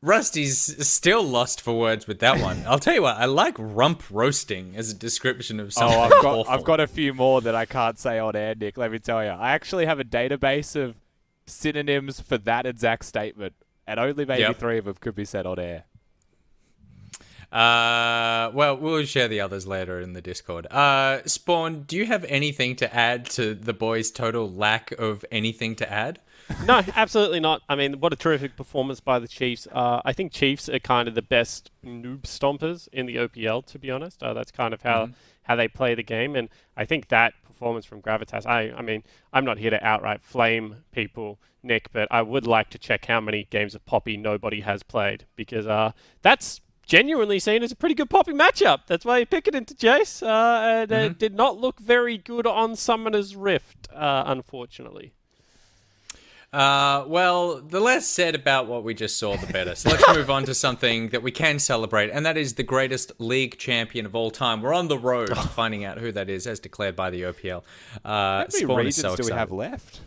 Rusty's still lost for words with that one. I'll tell you what, I like rump roasting as a description of something awful. I've got a few more that I can't say on air, Nick. Let me tell you. I actually have a database of synonyms for that exact statement, and only maybe 3 of them could be said on air. Well, we'll share the others later in the Discord. Spawn, do you have anything to add to the boys' total lack of anything to add? No, absolutely not. I mean, what a terrific performance by the Chiefs. I think Chiefs are kind of the best noob stompers in the OPL, to be honest. That's kind of how they play the game. And I think that performance from Gravitas, I mean, I'm not here to outright flame people, Nick, but I would like to check how many games of Poppy nobody has played, because that's genuinely seen as a pretty good Poppy matchup. That's why you pick it into Jace. And it did not look very good on Summoner's Rift, unfortunately. Well, the less said about what we just saw, the better. So let's move on to something that we can celebrate, and that is the greatest league champion of all time. We're on the road to finding out who that is, as declared by the OPL. How many regions do we have left?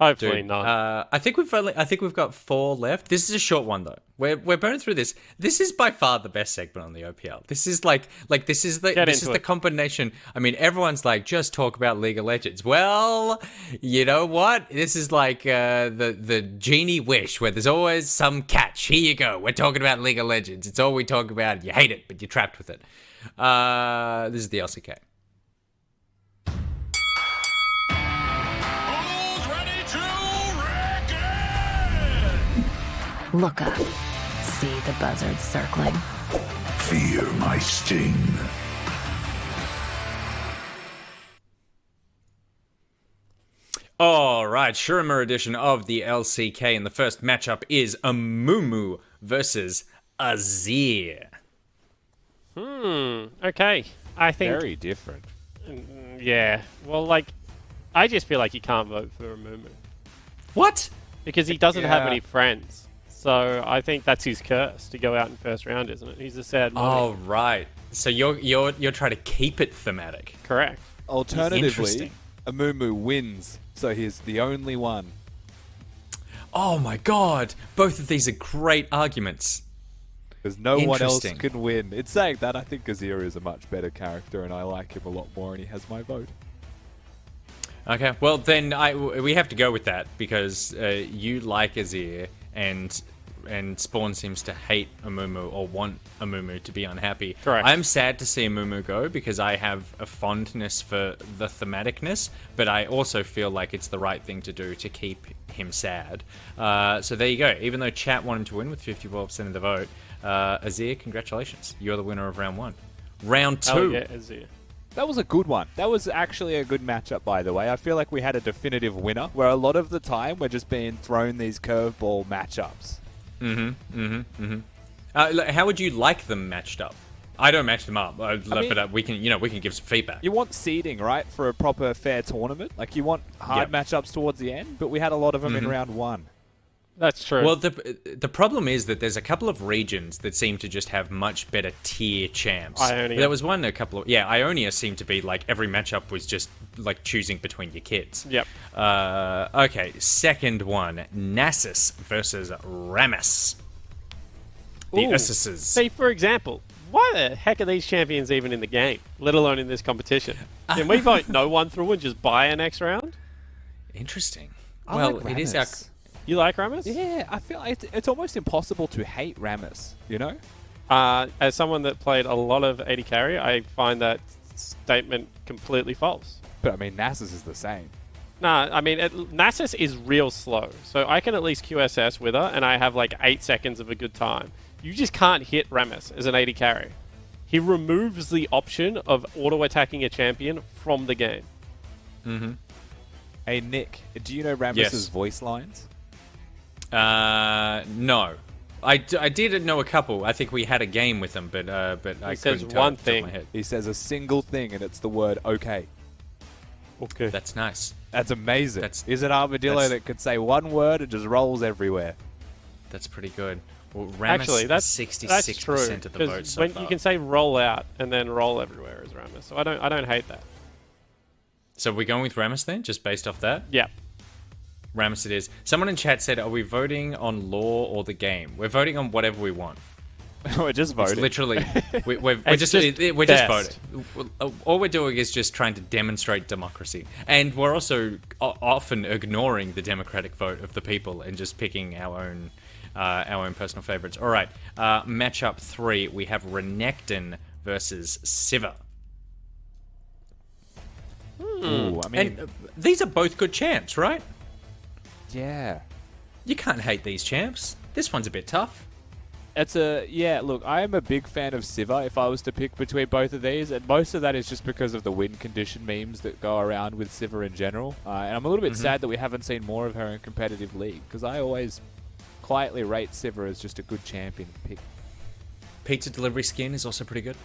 Hopefully not. I think we've got 4 left. This is a short one though. We're burning through this. This is by far the best segment on the OPL. This is this is the combination. I mean, everyone's like, just talk about League of Legends. Well, you know what? This is like the genie wish, where there's always some catch. Here you go. We're talking about League of Legends. It's all we talk about. You hate it, but you're trapped with it. This is the LCK. Look up. See the buzzards circling. Fear my sting. All right, Shurima edition of the LCK, and the first matchup is Amumu versus Azir. Okay. I think... Very different. Yeah. Well, I just feel like you can't vote for Amumu. What? Because he doesn't have any friends. So I think that's his curse, to go out in first round, isn't it? He's a sad money. Oh, right. So you're trying to keep it thematic. Correct. Alternatively, Amumu wins, so he's the only one. Oh my god. Both of these are great arguments. Because no one else can win. In saying that, I think Azir is a much better character, and I like him a lot more, and he has my vote. Okay, well then we have to go with that, because you like Azir, and Spawn seems to hate Amumu, or want Amumu to be unhappy. Correct. I'm sad to see Amumu go, because I have a fondness for the thematicness, but I also feel like it's the right thing to do to keep him sad. So there you go. Even though chat wanted to win with 54% of the vote, Azir, congratulations. You're the winner of round 1. Round 2. Oh, yeah, Azir. That was a good one. That was actually a good matchup, by the way. I feel like we had a definitive winner, where a lot of the time we're just being thrown these curveball matchups. How would you like them matched up? I don't match them up, but we can give some feedback. You want seeding, right, for a proper fair tournament? Like, you want hard matchups towards the end, but we had a lot of them in round 1. That's true. Well, the problem is that there's a couple of regions that seem to just have much better tier champs. Ionia. There was one, Ionia seemed to be like every matchup was just like choosing between your kids. Yep. Okay, second one, Nasus versus Rammus. The Ursuses. See, for example, why the heck are these champions even in the game, let alone in this competition? Can we vote no one through and just buy a next round? Interesting. It is our... You like Rammus? Yeah, I feel like it's almost impossible to hate Rammus, you know? As someone that played a lot of AD carry, I find that statement completely false. But I mean, Nasus is the same. Nah, I mean, Nasus is real slow. So I can at least QSS with her, and I have like 8 seconds of a good time. You just can't hit Rammus as an AD carry. He removes the option of auto-attacking a champion from the game. Hey, Nick, do you know Rammus's voice lines? No. I did know a couple. I think we had a game with him, but I couldn't tell one off the top of thing. my head. He says a single thing, and it's the word okay. Okay. That's nice. That's amazing. Is it Armadillo that could say one word and just rolls everywhere? That's pretty good. Well, Rammus Actually, that's 66% of the votes so far. You can say roll out and then roll everywhere as Rammus. So I don't hate that. So we're going with Rammus then, just based off that? Yeah. Rammus it is. Someone in chat said, are we voting on law or the game? We're voting on whatever we want. We're just voting. It's literally, we're just voting. All we're doing is just trying to demonstrate democracy, and we're also often ignoring the democratic vote of the people and just picking our own personal favorites. All right, matchup 3, we have Renekton versus Sivir. Ooh, I mean, and these are both good champs, right? Yeah. You can't hate these champs. This one's a bit tough. Look, I am a big fan of Sivir if I was to pick between both of these, and most of that is just because of the win condition memes that go around with Sivir in general. And I'm a little bit sad that we haven't seen more of her in competitive league, because I always quietly rate Sivir as just a good champion pick. Pizza delivery skin is also pretty good.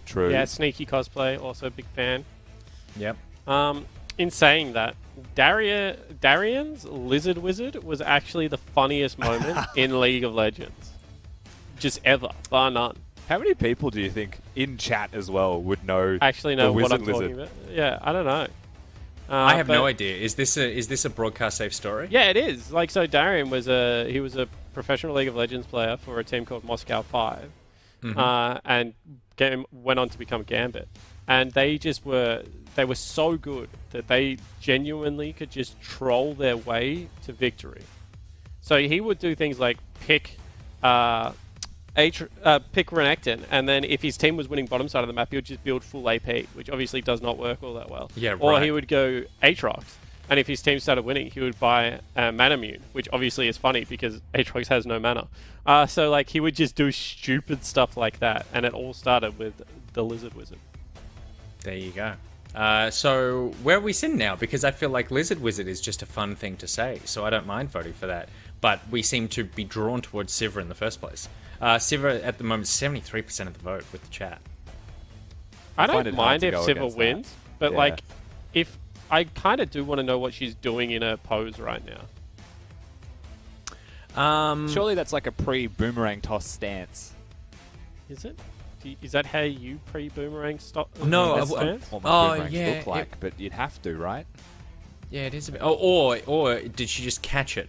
True. Yeah, sneaky cosplay, also a big fan. Yep. In saying that, Darian's Lizard Wizard was actually the funniest moment in League of Legends. Just ever, bar none. How many people do you think in chat as well would know? Actually know what I'm talking about? Yeah, I don't know. I have no idea. Is this a broadcast safe story? Yeah, it is. Like, so Darian was a professional League of Legends player for a team called Moscow 5, and went on to become Gambit. And they were so good that they genuinely could just troll their way to victory. So he would do things like pick Renekton, and then if his team was winning bottom side of the map, he would just build full AP, which obviously does not work all that well. Yeah, right. Or he would go Aatrox, and if his team started winning, he would buy Manamune, which obviously is funny because Aatrox has no mana. So like he would just do stupid stuff like that, and it all started with the Lizard Wizard. There you go. So where are we sitting now? Because I feel like Lizard Wizard is just a fun thing to say, so I don't mind voting for that. But we seem to be drawn towards Sivir in the first place. Sivir at the moment 73% of the vote with the chat. I don't mind if Sivir wins, but like, if I kind of do want to know what she's doing in her pose right now. Surely that's like a pre-boomerang toss stance. Is it? Is that how you pre-boomerang stop? No. Look like, but you'd have to, right? Yeah, it is a bit. Or did she just catch it?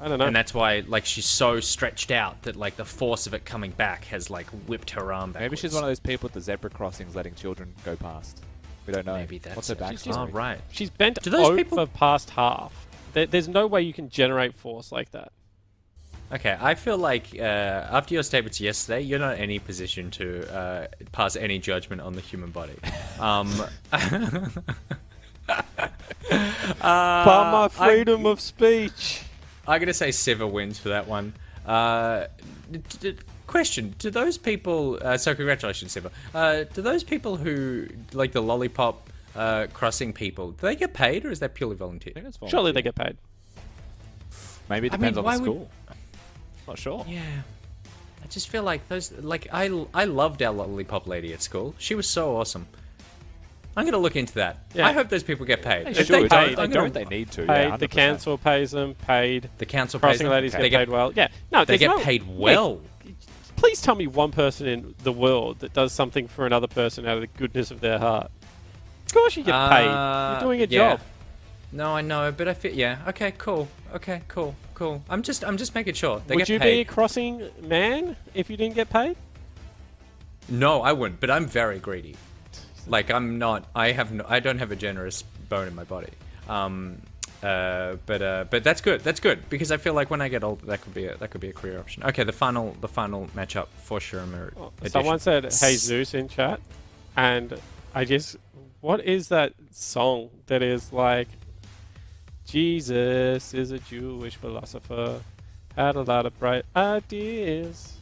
I don't know. And that's why, like, she's so stretched out that, like, the force of it coming back has, like, whipped her arm backwards. Maybe she's one of those people at the zebra crossings letting children go past. We don't know. Maybe that's what's her backstory. Oh, right. She's bent over past half. There's no way you can generate force like that. Okay, I feel like after your statements yesterday, you're not in any position to pass any judgment on the human body. my freedom of speech. I'm going to say Sivir wins for that one. Question, do those people... so congratulations, Sivir. Do those people who, like the lollipop crossing people, do they get paid or is that purely volunteer? Surely they get paid. Maybe it depends on the school. Not sure. Yeah. I just feel like those... Like, I loved our lollipop lady at school. She was so awesome. I'm going to look into that. Yeah. I hope those people get paid. If they don't, they need to. Paid. Yeah, the council pays them. Paid. The council pays them. Crossing ladies get paid well. Yeah. No, they get paid well. Yeah, please tell me one person in the world that does something for another person out of the goodness of their heart. Of course you get paid. You're doing a job. No, I know, but I feel... Yeah. Okay, cool. Okay, cool. I'm just making sure. Would you be a crossing man if you didn't get paid? No, I wouldn't, but I'm very greedy. Like, I'm not... I don't have a generous bone in my body. But that's good. That's good because I feel like when I get older, that could be a career option. Okay, the final matchup for Shurima. Someone said Jesus in chat, and what is that song that is like? Jesus is a Jewish philosopher, had a lot of bright ideas.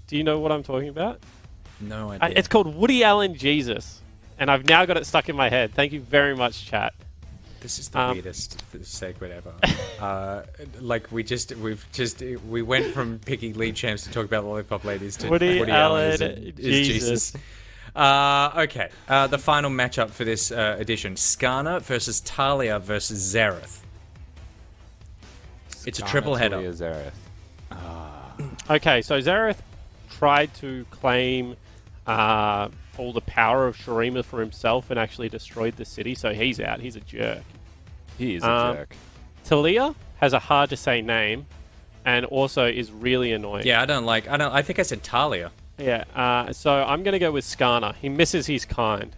Do you know what I'm talking about? No idea. It's called Woody Allen Jesus, and I've now got it stuck in my head. Thank you very much, chat. This is the weirdest segment ever. Like we went from picking lead champs to talk about lollipop ladies to Woody Allen is Jesus. Okay, the final matchup for this edition: Skarner versus Talia versus Xerath. It's a triple header. Xerath. Okay, so Xerath tried to claim all the power of Shurima for himself and actually destroyed the city, so he's out. He's a jerk. He is a jerk. Talia has a hard to say name, and also is really annoying. Yeah, I think I said Talia. Yeah. So I'm gonna go with Skarner. He misses his kind.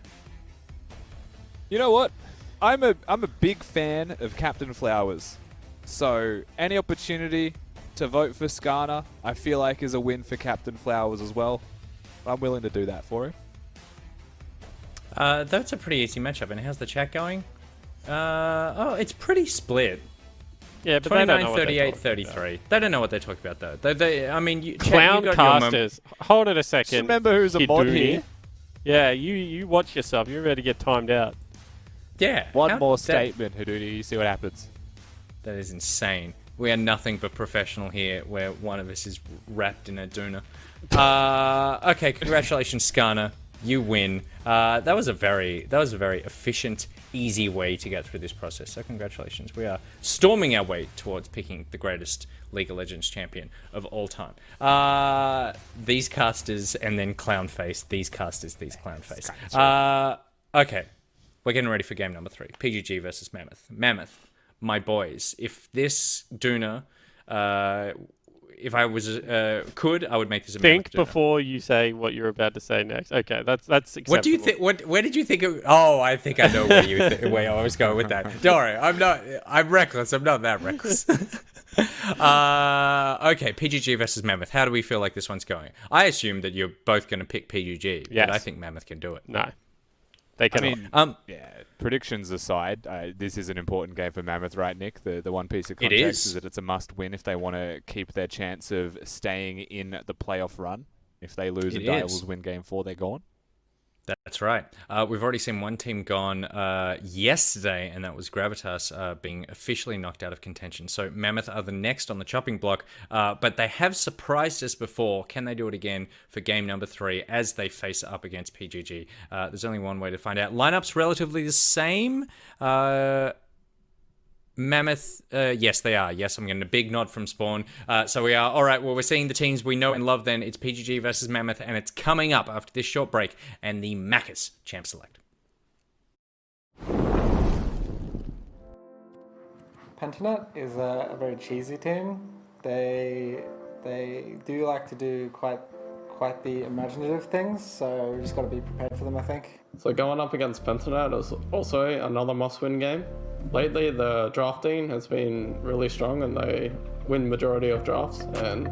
You know what? I'm a big fan of Captain Flowers. So any opportunity to vote for Skarner, I feel like is a win for Captain Flowers as well. I'm willing to do that for him. That's a pretty easy matchup. And how's the chat going? It's pretty split. Yeah, but 29, 38, 33. They don't know what they're talking about, though. Clown casters. Hold it a second. Just remember who's a mod here. Yeah, you watch yourself. You're ready to get timed out. Yeah. One more statement, Houdini. You see what happens. That is insane. We are nothing but professional here, where one of us is wrapped in a doona. Okay, congratulations, Skarner. You win. That was a very efficient, easy way to get through this process. So congratulations. We are storming our way towards picking the greatest League of Legends champion of all time. These casters and then Clownface. These casters, these Clownface. Okay, we're getting ready for game number 3. PGG versus Mammoth. Mammoth, my boys. If this Doona, if I was I would make this a Think Mammoth Doona. before you say what you're about to say next. Okay, that's acceptable. What do you think? Where did you think? I think I know where I was going with that. Don't worry, I'm reckless. I'm not that reckless. Okay, PGG versus Mammoth. How do we feel like this one's going? I assume that you're both going to pick PGG, yes. but I think Mammoth can do it. No, they cannot. Predictions aside, this is an important game for Mammoth, right, Nick? The one piece of context is that it's a must-win if they want to keep their chance of staying in the playoff run. If they lose and Direwolves win game 4, they're gone. That's right. We've already seen one team gone yesterday, and that was Gravitas being officially knocked out of contention. So Mammoth are the next on the chopping block, but they have surprised us before. Can they do it again for game number 3 as they face up against PGG? There's only one way to find out. Lineup's relatively the same. Mammoth, yes, they are. Yes, I'm getting a big nod from Spawn. So we are. All right, well, we're seeing the teams we know and love then. It's PGG versus Mammoth, and it's coming up after this short break and the Macca's Champ Select. Pentanet is a very cheesy team. They do like to do quite the imaginative things, so we just got to be prepared for them, I think. So going up against Pentanet is also another must-win game. Lately, the drafting has been really strong and they win majority of drafts, and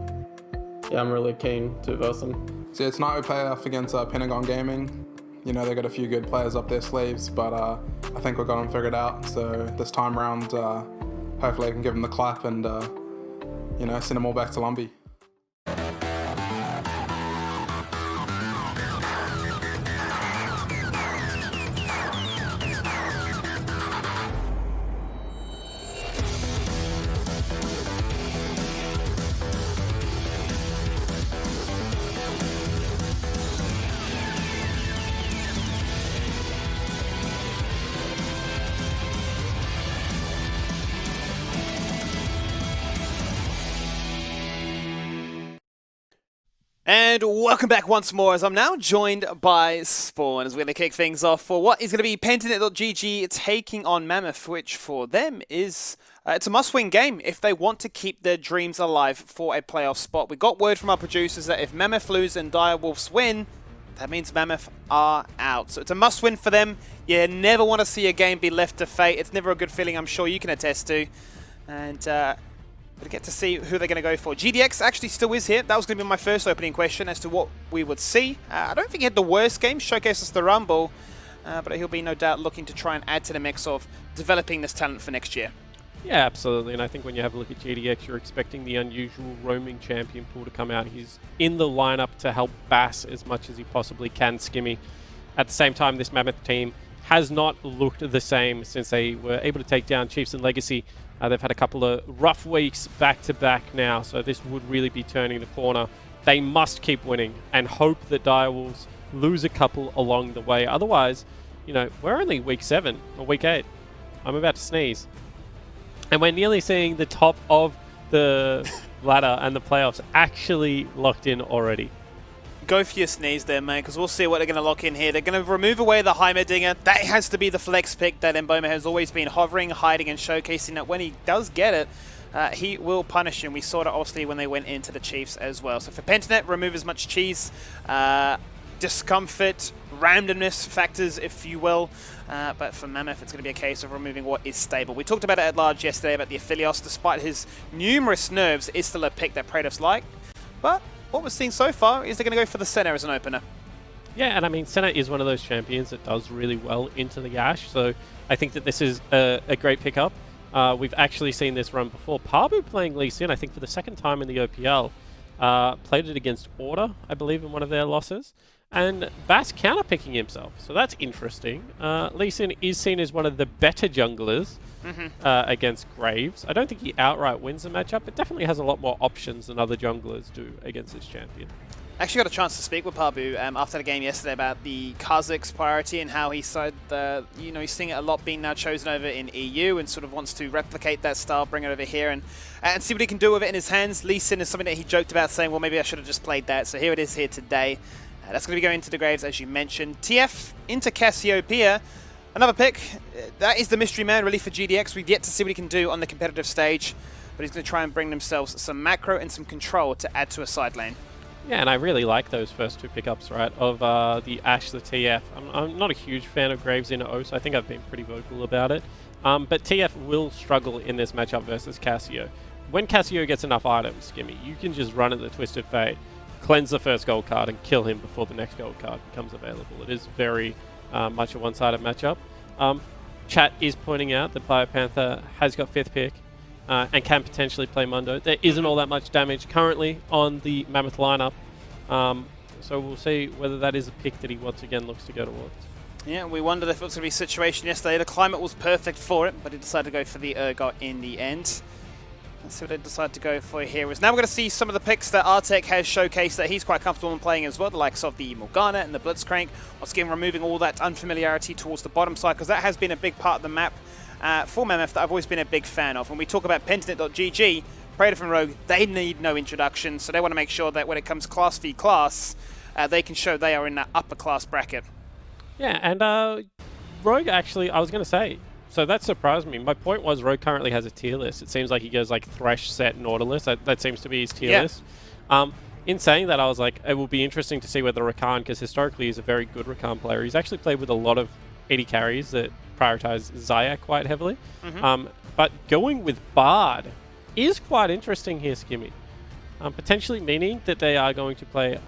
yeah, I'm really keen to verse them. So it's not OPL against Pentagon Gaming. You know, they got a few good players up their sleeves, but I think we've got them figured out. So this time round, hopefully I can give them the clap and, send them all back to Lumbee. And welcome back once more, as I'm now joined by Spawn, as we're going to kick things off for what is going to be Pentanet.gg taking on Mammoth, which for them is it's a must-win game if they want to keep their dreams alive for a playoff spot. We got word from our producers that if Mammoth lose and Direwolves win, that means Mammoth are out. So it's a must-win for them. You never want to see a game be left to fate. It's never a good feeling, I'm sure you can attest to. And we'll get to see who they're going to go for. GDX actually still is here. That was going to be my first opening question as to what we would see. I don't think he had the worst game, showcased us the Rumble, but he'll be no doubt looking to try and add to the mix of developing this talent for next year. Yeah, absolutely. And I think when you have a look at GDX, you're expecting the unusual roaming champion pool to come out. He's in the lineup to help Bass as much as he possibly can, Skimmy. At the same time, this Mammoth team has not looked the same since they were able to take down Chiefs and Legacy. They've had a couple of rough weeks back-to-back now, so this would really be turning the corner. They must keep winning and hope that Direwolves lose a couple along the way. Otherwise, we're only week 7 or week 8. I'm about to sneeze. And we're nearly seeing the top of the ladder and the playoffs actually locked in already. Go for your sneeze there, mate, because we'll see what they're going to lock in here. They're going to remove away the Heimerdinger. That has to be the flex pick that Mboma has always been hovering, hiding, and showcasing that when he does get it, he will punish him. We saw it obviously when they went into the Chiefs as well. So for Pentanet, remove as much cheese, discomfort, randomness factors, if you will. But for Mammoth, it's going to be a case of removing what is stable. We talked about it at large yesterday about the Aphelios. Despite his numerous nerves, is still a pick that Praetos like. But what we're seeing so far is they're going to go for the Senna as an opener. Yeah, and I mean, Senna is one of those champions that does really well into the Ashe, so I think that this is a great pickup. We've actually seen this run before. Pabu playing Lee Sin, I think for the second time in the OPL, played it against Order, I believe, in one of their losses, and Bass counter-picking himself, so that's interesting. Lee Sin is seen as one of the better junglers against Graves. I don't think he outright wins the matchup, but definitely has a lot more options than other junglers do against this champion. I actually got a chance to speak with Pabu after the game yesterday about the Kazakh's priority and how he said, he's seeing it a lot being now chosen over in EU and sort of wants to replicate that style, bring it over here and see what he can do with it in his hands. Lee Sin is something that he joked about saying, well, maybe I should have just played that. So here it is here today. That's going to be going into the Graves, as you mentioned. TF into Cassiopeia. Another pick. That is the mystery man, really, for GDX. We've yet to see what he can do on the competitive stage, but he's going to try and bring themselves some macro and some control to add to a side lane. Yeah, and I really like those first two pickups, right, of the Ashe, the TF. I'm not a huge fan of Graves in O, so I think I've been pretty vocal about it. But TF will struggle in this matchup versus Cassio. When Cassio gets enough items, Skimmy, you can just run at the Twisted Fate, cleanse the first gold card, and kill him before the next gold card becomes available. It is very much a one-sided matchup. Chat is pointing out that BioPanther has got 5th pick and can potentially play Mundo. There isn't all that much damage currently on the Mammoth lineup, so we'll see whether that is a pick that he once again looks to go towards. Yeah, we wondered if it was going to be a situation yesterday. The climate was perfect for it, but he decided to go for the Urgot in the end. Let's see what they decide to go for here. Now we're going to see some of the picks that Artek has showcased that he's quite comfortable in playing as well, the likes of the Morgana and the Blitzcrank. Once again, removing all that unfamiliarity towards the bottom side, because that has been a big part of the map for Mammoth that I've always been a big fan of. When we talk about Pentanet.gg, Predator and Rogue, they need no introduction, so they want to make sure that when it comes class v class, they can show they are in that upper class bracket. Yeah, and Rogue actually, I was going to say, so that surprised me. My point was Rogue currently has a tier list. It seems like he goes like Thresh, Set, Nautilus. That seems to be his tier list. In saying that, I was like, it will be interesting to see whether Rakan, because historically he's a very good Rakan player. He's actually played with a lot of 80 carries that prioritize Xayah quite heavily. But going with Bard is quite interesting here, Skimmy. Potentially meaning that they are going to play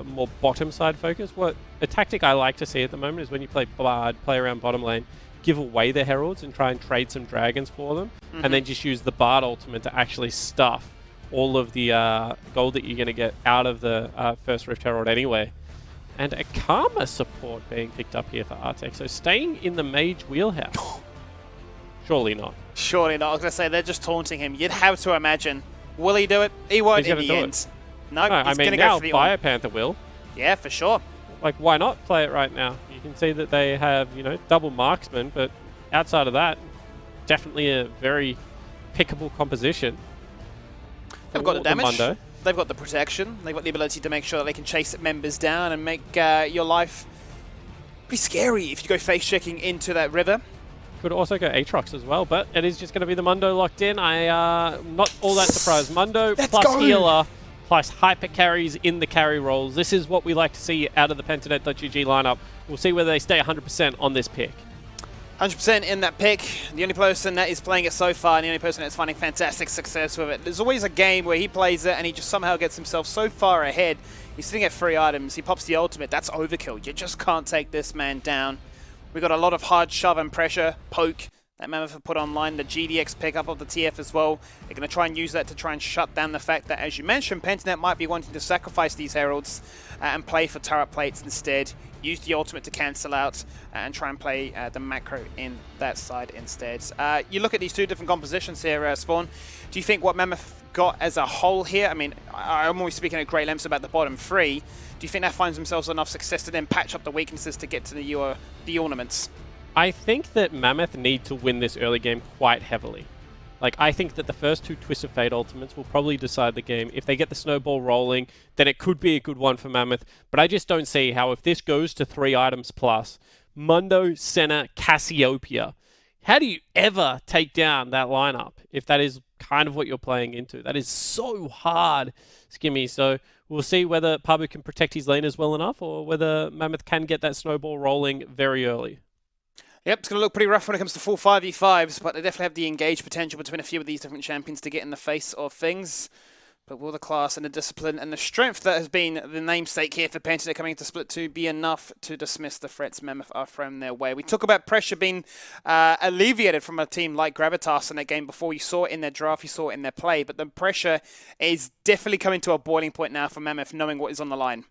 more bottom side focus. What a tactic I like to see at the moment is when you play Bard, play around bottom lane, give away the heralds and try and trade some dragons for them, and then just use the Bard ultimate to actually stuff all of the gold that you're going to get out of the first Rift Herald anyway. And a Karma support being picked up here for Artek, so staying in the mage wheelhouse. Surely not. Surely not. I was going to say, they're just taunting him. You'd have to imagine. Will he do it? He won't in the end. No, he's going to go for the BioPanther will. Yeah, for sure. Like, why not play it right now? You can see that they have, double marksman, but outside of that, definitely a very pickable composition. They've got the damage, they've got the protection, they've got the ability to make sure that they can chase members down and make your life pretty scary if you go face checking into that river. Could also go Aatrox as well, but it is just going to be the Mundo locked in. I'm not all that surprised. Mundo plus healer plus hyper carries in the carry roles. This is what we like to see out of the Pentanet.gg lineup. We'll see whether they stay 100% on this pick. 100% in that pick. The only person that is playing it so far and the only person that's finding fantastic success with it. There's always a game where he plays it and he just somehow gets himself so far ahead. He's sitting at 3 items. He pops the ultimate. That's overkill. You just can't take this man down. We've got a lot of hard shove and pressure, poke that Mammoth have put online. The GDX pickup of the TF as well. They're going to try and use that to try and shut down the fact that, as you mentioned, Pentanet might be wanting to sacrifice these heralds and play for turret plates instead. Use the ultimate to cancel out and try and play the macro in that side instead. You look at these two different compositions here, Spawn. Do you think what Mammoth got as a whole here? I mean, I'm always speaking at great lengths about the bottom 3. Do you think that finds themselves enough success to then patch up the weaknesses to get to the ornaments? I think that Mammoth need to win this early game quite heavily. Like, I think that the first 2 Twist of Fate ultimates will probably decide the game. If they get the snowball rolling, then it could be a good one for Mammoth. But I just don't see how, if this goes to 3 items plus, Mundo, Senna, Cassiopeia, how do you ever take down that lineup if that is kind of what you're playing into? That is so hard, Skimmy. So we'll see whether Pabu can protect his laners well enough or whether Mammoth can get that snowball rolling very early. Yep, it's going to look pretty rough when it comes to full 5v5s, but they definitely have the engaged potential between a few of these different champions to get in the face of things. But will the class and the discipline and the strength that has been the namesake here for Pentanet coming into Split 2 be enough to dismiss the threats Mammoth are throwing their way? We talk about pressure being alleviated from a team like Gravitas in that game before. You saw it in their draft, you saw it in their play, but the pressure is definitely coming to a boiling point now for Mammoth, knowing what is on the line.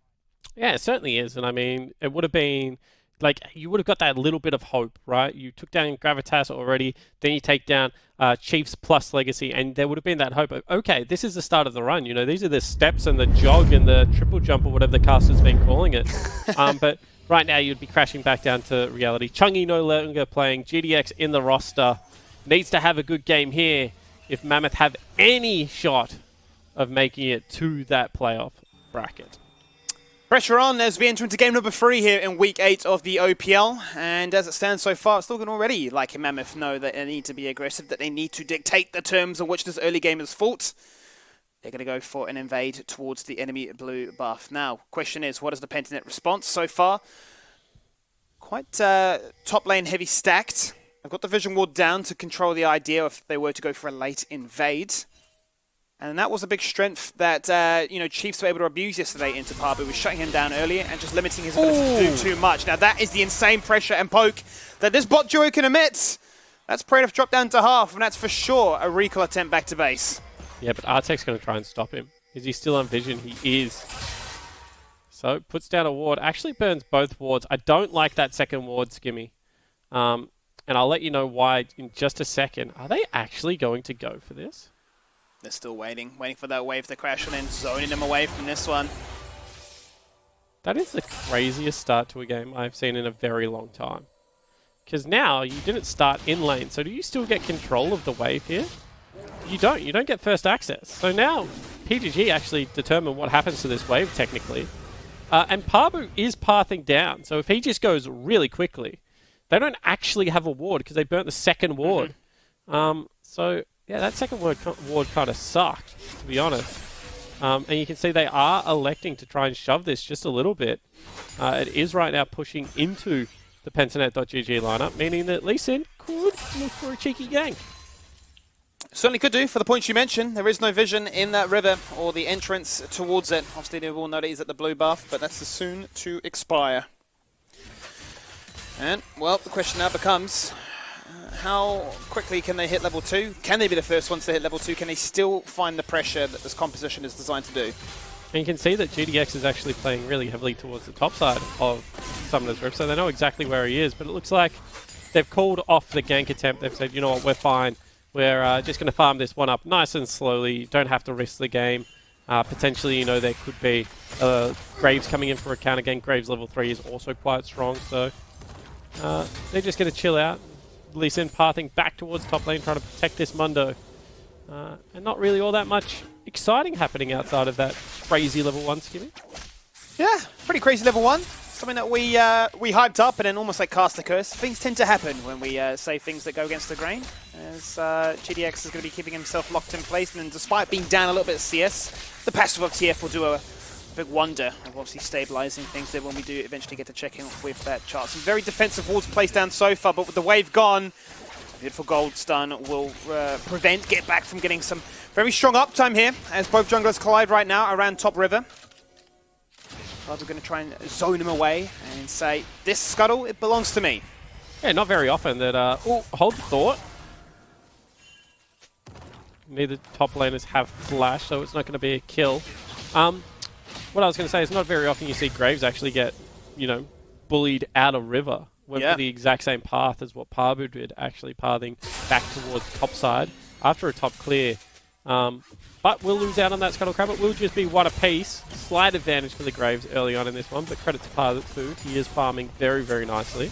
Yeah, it certainly is. And I mean, it would have been... like, you would have got that little bit of hope, right? You took down Gravitas already, then you take down Chiefs plus Legacy, and there would have been that hope of, okay, this is the start of the run. You know, these are the steps and the jog and the triple jump or whatever the caster's been calling it. But right now, you'd be crashing back down to reality. Chungy no longer playing. GDX in the roster. Needs to have a good game here if Mammoth have any shot of making it to that playoff bracket. Pressure on as we enter into game number 3 here in week 8 of the OPL. And as it stands so far, it's looking already like Mammoth know that they need to be aggressive, that they need to dictate the terms on which this early game is fought. They're going to go for an invade towards the enemy blue buff. Now, question is, what is the Pentanet response so far? Quite top lane heavy stacked. I've got the vision ward down to control the idea if they were to go for a late invade. And that was a big strength that, Chiefs were able to abuse yesterday into Pabu, was shutting him down earlier and just limiting his ability to do too much. Now, that is the insane pressure and poke that this bot duo can emit. That's Praetor dropped down to half, and that's for sure a recall attempt back to base. Yeah, but Artek's going to try and stop him. Is he still on vision? He is. So, puts down a ward. Actually burns both wards. I don't like that second ward, Skimmy. And I'll let you know why in just a second. Are they actually going to go for this? They're still waiting for that wave to crash and then zoning them away from this one. That is the craziest start to a game I've seen in a very long time. Because now, you didn't start in lane, so do you still get control of the wave here? You don't. You don't get first access. So now, PGG actually determine what happens to this wave, technically. And Pabu is pathing down, so if he just goes really quickly, they don't actually have a ward because they burnt the second ward. So... yeah, that second ward kind of sucked, to be honest. And you can see they are electing to try and shove this just a little bit. It is right now pushing into the Pentanet.gg lineup, meaning that Lee Sin could look for a cheeky gank. Certainly could do, for the points you mentioned. There is no vision in that river or the entrance towards it. Obviously, they will know that he's at the blue buff, but that's soon to expire. And, well, the question now becomes... how quickly can they hit level 2? Can they be the first ones to hit level 2? Can they still find the pressure that this composition is designed to do? And you can see that GDX is actually playing really heavily towards the top side of Summoner's Rift, so they know exactly where he is, but it looks like they've called off the gank attempt. They've said, you know what, we're fine. We're just going to farm this one up nice and slowly. You don't have to risk the game. Potentially, there could be Graves coming in for a counter gank. Graves level 3 is also quite strong, so they're just going to chill out. Lee Sin pathing back towards top lane, trying to protect this Mundo. And not really all that much exciting happening outside of that crazy level 1 skimming. Yeah, pretty crazy level 1. Something that we hyped up and then almost like cast a curse. Things tend to happen when we say things that go against the grain. As GDX is going to be keeping himself locked in place, and despite being down a little bit of CS, the passive of TF will do a big wonder of obviously stabilizing things there when we do eventually get to check in with that chart. Some very defensive walls placed down so far, but with the wave gone, beautiful gold stun will prevent Get Back from getting some very strong uptime here as both junglers collide right now around top river. We're going to try and zone him away and say, this scuttle, it belongs to me. Yeah, not very often that... hold the thought. Neither top laners have flash, so it's not going to be a kill. What I was going to say is not very often you see Graves actually get, bullied out of river. Went for the exact same path as what Pabu did, actually pathing back towards top side after a top clear. But we'll lose out on that Scuttle Crab. It will just be one apiece. Slight advantage for the Graves early on in this one, but credit to Pabu. He is farming very, very nicely.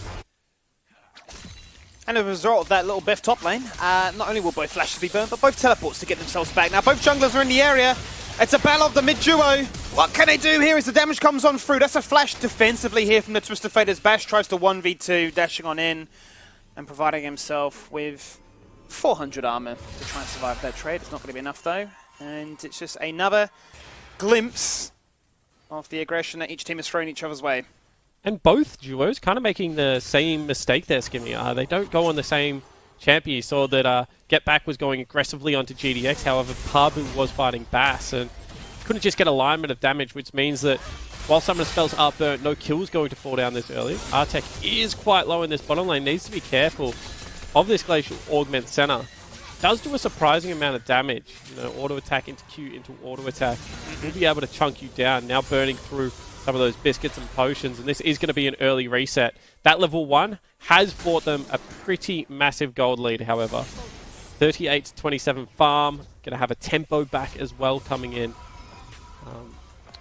And as a result of that little Biff top lane, not only will both flashes be burned, but both teleports to get themselves back. Now both junglers are in the area. It's a battle of the mid-duo. What can they do here as the damage comes on through? That's a flash defensively here from the Twisted Fate as Bash tries to 1v2, dashing on in and providing himself with 400 armor to try and survive that trade. It's not going to be enough though. And it's just another glimpse of the aggression that each team is throwing each other's way. And both duos kind of making the same mistake there, Skimmy. They don't go on the same champion. You saw that Get Back was going aggressively onto GDX, however Pabu was fighting Bass and couldn't just get alignment of damage, which means that while some of the spells are burnt, no kills going to fall down this early. Artek is quite low in this bottom lane, needs to be careful of this Glacial Augment Senna. Does do a surprising amount of damage. You know, auto attack into Q into auto attack. Will be able to chunk you down, now burning through some of those biscuits and potions, and this is going to be an early reset. That level 1 has bought them a pretty massive gold lead, however. 38 to 27 farm. Going to have a tempo back as well coming in.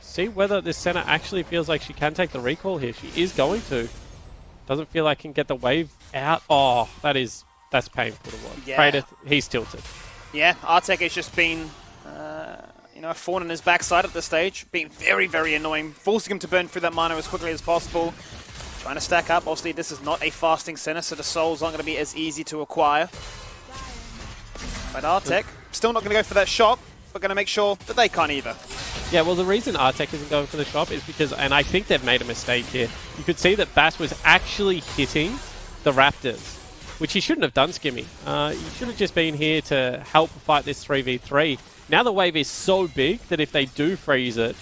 See whether this Senna actually feels like she can take the recall here. She is going to. Doesn't feel like can get the wave out. Oh, that's painful to watch. Yeah. Praedyth, he's tilted. Yeah, Artek has just been a thorn in his backside at this stage, being very, very annoying, forcing him to burn through that mana as quickly as possible. Trying to stack up. Obviously, this is not a fasting Senna, so the souls aren't going to be as easy to acquire. But Artek, still not going to go for that shot, but going to make sure that they can't either. Yeah, well, the reason Artek isn't going for the shop is because, and I think they've made a mistake here, you could see that Bass was actually hitting the Raptors, which he shouldn't have done, Skimmy. He should have just been here to help fight this 3v3. Now the wave is so big that if they do freeze it,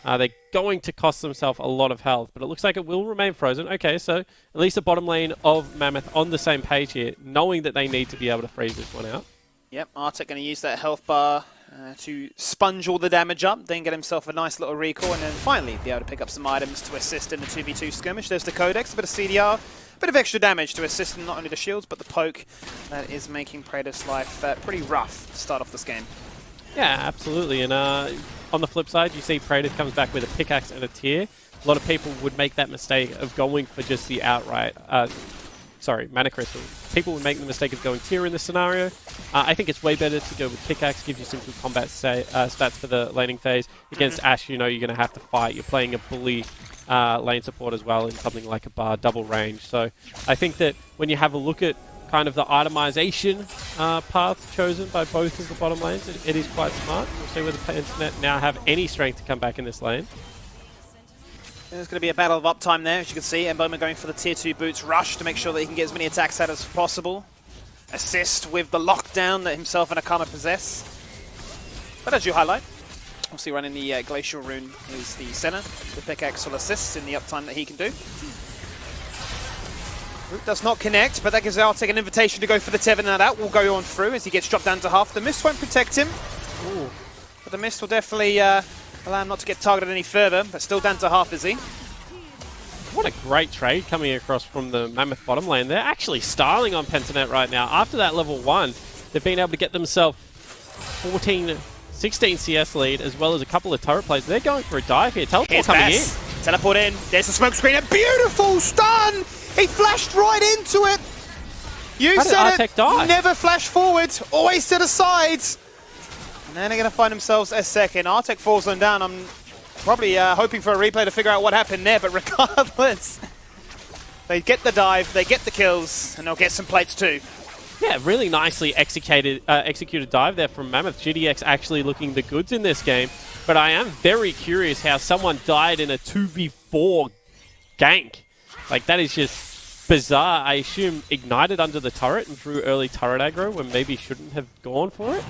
they're going to cost themselves a lot of health, but it looks like it will remain frozen. Okay, so at least the bottom lane of Mammoth on the same page here, knowing that they need to be able to freeze this one out. Yep, Artek going to use that health bar to sponge all the damage up, then get himself a nice little recall, and then finally be able to pick up some items to assist in the 2v2 skirmish. There's the Codex, a bit of CDR, a bit of extra damage to assist in not only the shields, but the poke that is making Praedyth's life pretty rough to start off this game. Yeah, absolutely. And on the flip side, you see Praedyth comes back with a pickaxe and a tear. A lot of people would make that mistake of going for just the outright... Mana Crystal. People would make the mistake of going tier in this scenario. I think it's way better to go with pickaxe, gives you some good combat stats for the laning phase. Against Ashe, you know you're going to have to fight. You're playing a bully lane support as well in something like a bar double range. So I think that when you have a look at kind of the itemization path chosen by both of the bottom lanes, it is quite smart. We'll see whether Internet now have any strength to come back in this lane. There's going to be a battle of uptime there, as you can see. Mboma going for the tier 2 boots rush to make sure that he can get as many attacks out as possible. Assist with the lockdown that himself and Akama possess. But as you highlight, obviously running the Glacial Rune is the Senna. The pickaxe will assist in the uptime that he can do. Root does not connect, but that gives Artek an invitation to go for the Tevin. Now that will go on through as he gets dropped down to half. The Mist won't protect him. Ooh. But the Mist will definitely allow him not to get targeted any further, but still down to half is he. What a great trade coming across from the Mammoth bottom lane. They're actually styling on Pentanet right now. After that level 1, they've been able to get themselves 16 CS lead, as well as a couple of turret plays. They're going for a dive here. Teleport coming in. Teleport in. There's the smoke screen. A beautiful stun! He flashed right into it! You said it! Never flash forwards, always to the sides! And then they're going to find themselves a second. Artek falls them down. I'm probably hoping for a replay to figure out what happened there, but regardless, they get the dive, they get the kills, and they'll get some plates too. Yeah, really nicely executed dive there from Mammoth. GDX actually looking the goods in this game, but I am very curious how someone died in a 2v4 gank. Like, that is just bizarre. I assume ignited under the turret and drew early turret aggro when maybe shouldn't have gone for it.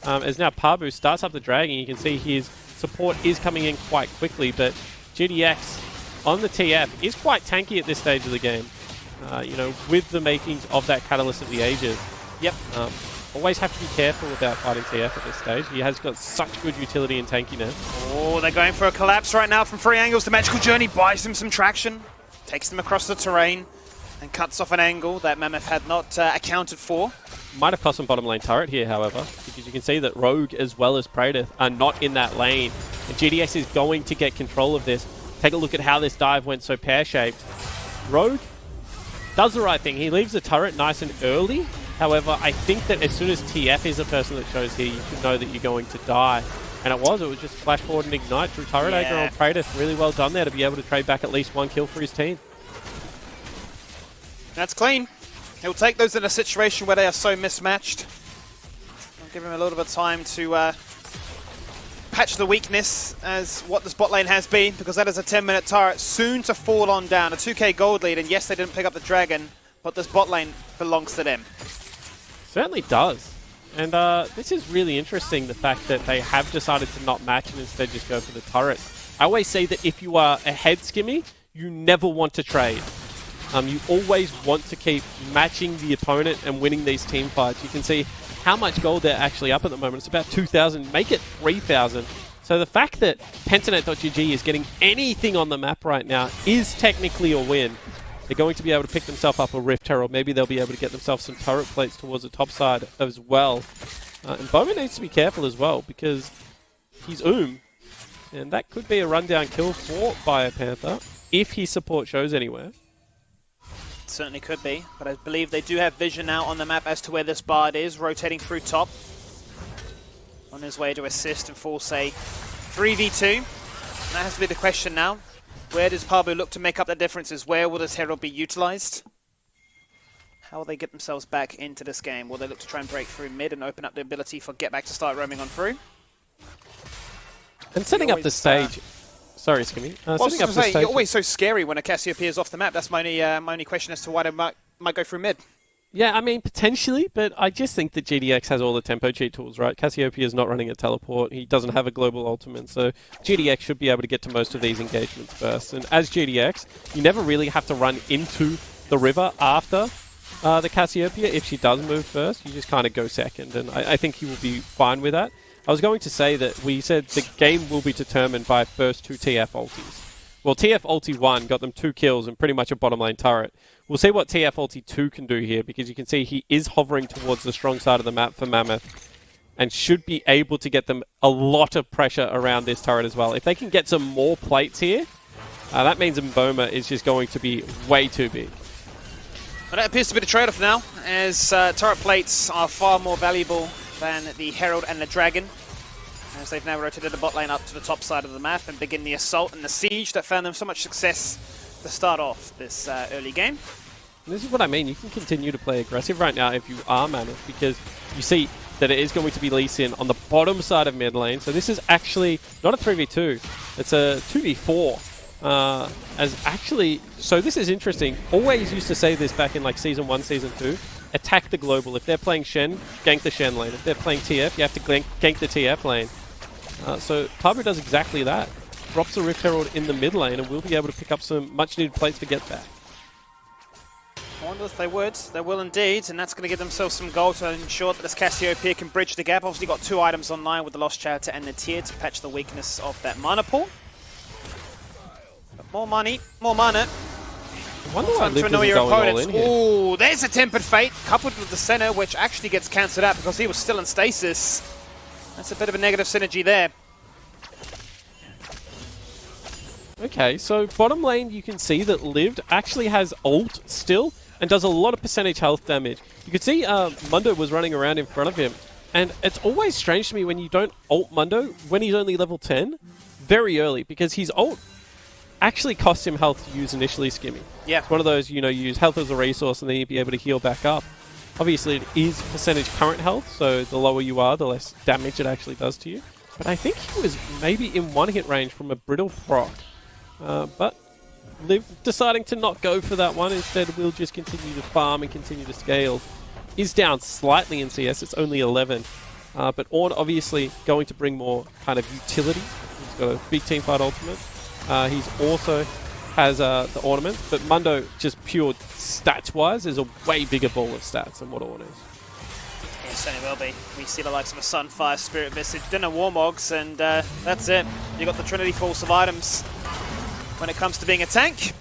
As now Pabu starts up the dragon, you can see his support is coming in quite quickly, but GDX on the TF is quite tanky at this stage of the game. You know, with the makings of that Catalyst of the Ages. Yep. Always have to be careful about fighting TF at this stage. He has got such good utility and tankiness. Oh, they're going for a collapse right now from 3 angles. The Magical Journey buys him some traction, takes them across the terrain, and cuts off an angle that Mammoth had not accounted for. Might have cost some bottom lane turret here, however, because you can see that Rogue as well as Praedyth are not in that lane. And GDX is going to get control of this. Take a look at how this dive went so pear-shaped. Rogue does the right thing. He leaves the turret nice and early. However, I think that as soon as TF is a person that shows here, you should know that you're going to die. And it was just flash forward and ignite through turret anchor on Praetor. Really well done there to be able to trade back at least 1 kill for his team. That's clean. He'll take those in a situation where they are so mismatched. I'll give him a little bit of time to patch the weakness as what this bot lane has been, because that is a 10-minute turret soon to fall on down. A 2k gold lead, and yes, they didn't pick up the dragon, but this bot lane belongs to them. Certainly does. And this is really interesting, the fact that they have decided to not match and instead just go for the turret. I always say that if you are ahead, Skimmy, you never want to trade. You always want to keep matching the opponent and winning these team fights. You can see how much gold they're actually up at the moment. It's about 2,000. Make it 3,000. So the fact that Pentanet.gg is getting anything on the map right now is technically a win. They're going to be able to pick themselves up a Rift Herald. Maybe they'll be able to get themselves some turret plates towards the top side as well. And Bowman needs to be careful as well, because he's and that could be a rundown kill for BioPanther if his support shows anywhere. Certainly could be, but I believe they do have vision now on the map as to where this Bard is, rotating through top. On his way to assist and force a 3v2. And that has to be the question now. Where does Pabu look to make up the differences? Where will this Herald be utilized? How will they get themselves back into this game? Will they look to try and break through mid and open up the ability for Get Back to start roaming on through? And setting up the stage... Sorry, Skimmy. Setting up the stage... You're always so scary when a Cassiopeia is off the map. That's my only question as to why they might go through mid. Yeah, I mean, potentially, but I just think that GDX has all the tempo cheat tools, right? Cassiopeia is not running a teleport. He doesn't have a global ultimate, so GDX should be able to get to most of these engagements first. And as GDX, you never really have to run into the river after the Cassiopeia. If she does move first, you just kind of go second, and I think he will be fine with that. I was going to say that we said the game will be determined by first 2 TF ultis. Well, TF ulti 1 got them 2 kills and pretty much a bottom lane turret. We'll see what TF ulti 2 can do here, because you can see he is hovering towards the strong side of the map for Mammoth and should be able to get them a lot of pressure around this turret as well. If they can get some more plates here, that means Mboma is just going to be way too big. Well, that appears to be the trade-off now, as turret plates are far more valuable than the Herald and the Dragon, as they've now rotated the bot lane up to the top side of the map and begin the assault and the siege that found them so much success to start off this early game. And this is what I mean. You can continue to play aggressive right now if you are Mammoth, because you see that it is going to be Lee Sin on the bottom side of mid lane. So this is actually not a 3v2. It's a 2v4. So this is interesting. Always used to say this back in like Season 1, Season 2. Attack the global. If they're playing Shen, gank the Shen lane. If they're playing TF, you have to gank the TF lane. So Pabu does exactly that. Drops a Rift Herald in the mid lane, and we'll be able to pick up some much-needed plates for Get Back. I wonder if they would. They will indeed, and that's going to give themselves some gold to ensure that this Cassiopeia can bridge the gap. Obviously got 2 items online with the Lost Chariot and the Tier to patch the weakness of that mana pool. But more money, more mana. I wonder why Liv isn't going all in here. Ooh, there's a Tempered Fate, coupled with the center, which actually gets cancelled out because he was still in stasis. That's a bit of a negative synergy there. Okay, so bottom lane, you can see that Lived actually has ult still and does a lot of percentage health damage. You can see Mundo was running around in front of him, and it's always strange to me when you don't ult Mundo when he's only level 10 very early, because his ult actually costs him health to use initially, Skimmy. Yeah. It's one of those, you use health as a resource and then you'll be able to heal back up. Obviously, it is percentage current health, so the lower you are, the less damage it actually does to you. But I think he was maybe in 1-hit range from a Brittle proc. But Liv deciding to not go for that one. Instead, we'll just continue to farm and continue to scale. Is down slightly in CS. It's only 11. But Ornn obviously going to bring more kind of utility. He's got a big teamfight ultimate. He's also has the ornament, but Mundo, just pure stats-wise, is a way bigger ball of stats than what Ornn is. Yeah, it certainly will be. We see the likes of a Sunfire, Spirit Visage, then a Warmogs, and that's it. You got the Trinity Force of items when it comes to being a tank.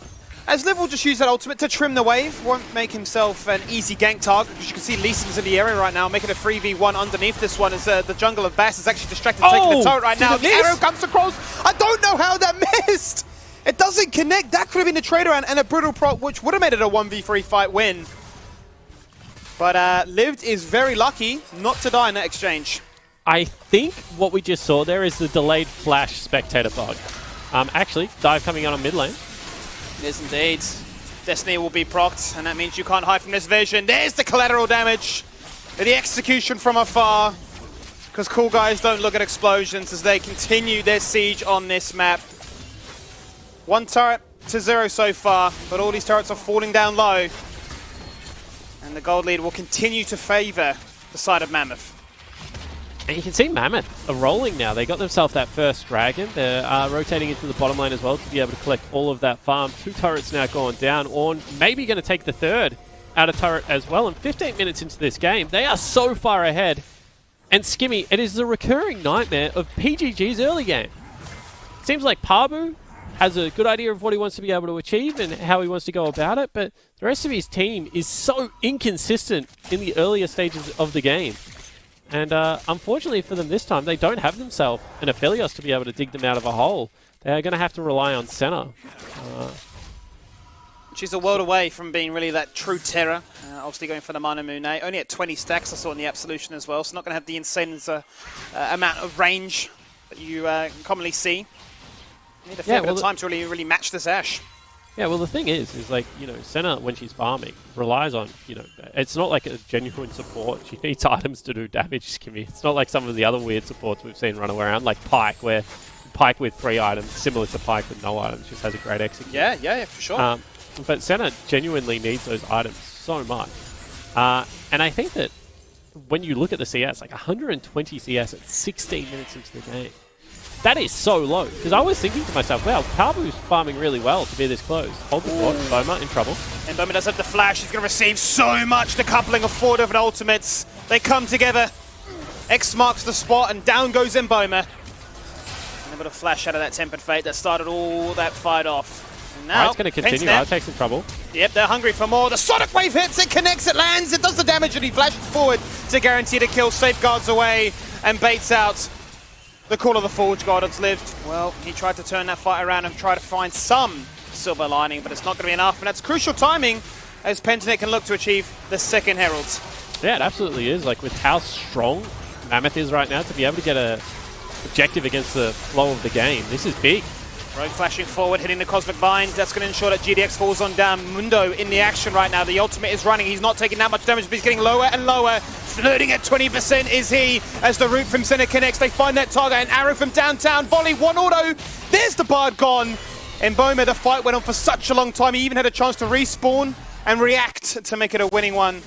As Liv will just use that ultimate to trim the wave, won't make himself an easy gank target, because you can see Lee Sin's in the area right now, making a 3v1 underneath this one, as the jungle of Bass is actually distracted, taking the turret right now. The arrow comes across. I don't know how that missed. It doesn't connect. That could have been a trade around and a brutal prop, which would have made it a 1v3 fight win. But Lived is very lucky not to die in that exchange. I think what we just saw there is the delayed flash spectator bug. Actually, dive coming out on mid lane. It is indeed. Destiny will be procced, and that means you can't hide from this vision. There's the collateral damage. The execution from afar. Because cool guys don't look at explosions as they continue their siege on this map. 1 turret to 0 so far, but all these turrets are falling down low. And the gold lead will continue to favor the side of Mammoth. And you can see Mammoth are rolling now. They got themselves that first dragon. They're rotating into the bottom lane as well to be able to collect all of that farm. 2 turrets now going down. Ornn maybe going to take the third out of turret as well. And 15 minutes into this game, they are so far ahead. And Skimmy, it is the recurring nightmare of PGG's early game. Seems like Pabu has a good idea of what he wants to be able to achieve and how he wants to go about it, but the rest of his team is so inconsistent in the earlier stages of the game. And unfortunately for them this time, they don't have themselves an Aphelios to be able to dig them out of a hole. They're going to have to rely on Senna. She's a world away from being really that true terror. Obviously going for the Mana Moon, only at 20 stacks I saw in the Absolution as well, so not going to have the insane amount of range that you commonly see. You need a fair bit of time to really match this Ashe. Yeah, well the thing is like, you know, Senna when she's farming relies on, you know, it's not like a genuine support. She needs items to do damage, Skimmy. It's not like some of the other weird supports we've seen run around, like Pyke, where Pyke with 3 items, similar to Pyke with no items, just has a great execution. Yeah, for sure. But Senna genuinely needs those items so much. And I think that when you look at the CS, like 120 CS at 16 minutes into the game, that is so low. Because I was thinking to myself, wow, Pabu's farming really well to be this close. Hold the fort, Boma in trouble. And Boma does have the flash. He's going to receive so much. The coupling of 4 different ultimates. They come together. X marks the spot, and down goes Mboma. And able to flash out of that Tempered Fate that started all that fight off. And now, it's going to continue. I'll take some trouble. Yep, they're hungry for more. The Sonic Wave hits, it connects, it lands, it does the damage, and he flashes forward to guarantee the kill, safeguards away, and baits out the Call of the Forge God. It's Lived. Well, he tried to turn that fight around and try to find some silver lining, but it's not going to be enough, and that's crucial timing as Pentanet can look to achieve the second Herald. Yeah, it absolutely is. Like, with how strong Mammoth is right now, to be able to get a objective against the flow of the game, this is big. Rogue flashing forward, hitting the Cosmic Bind. That's going to ensure that GDX falls on down. Mundo in the action right now. The ultimate is running. He's not taking that much damage, but he's getting lower and lower. Flirting at 20% is he, as the root from center connects. They find that target. An arrow from downtown. Volley, 1 auto. There's the Bard gone. And Boma, the fight went on for such a long time. He even had a chance to respawn and react to make it a winning one.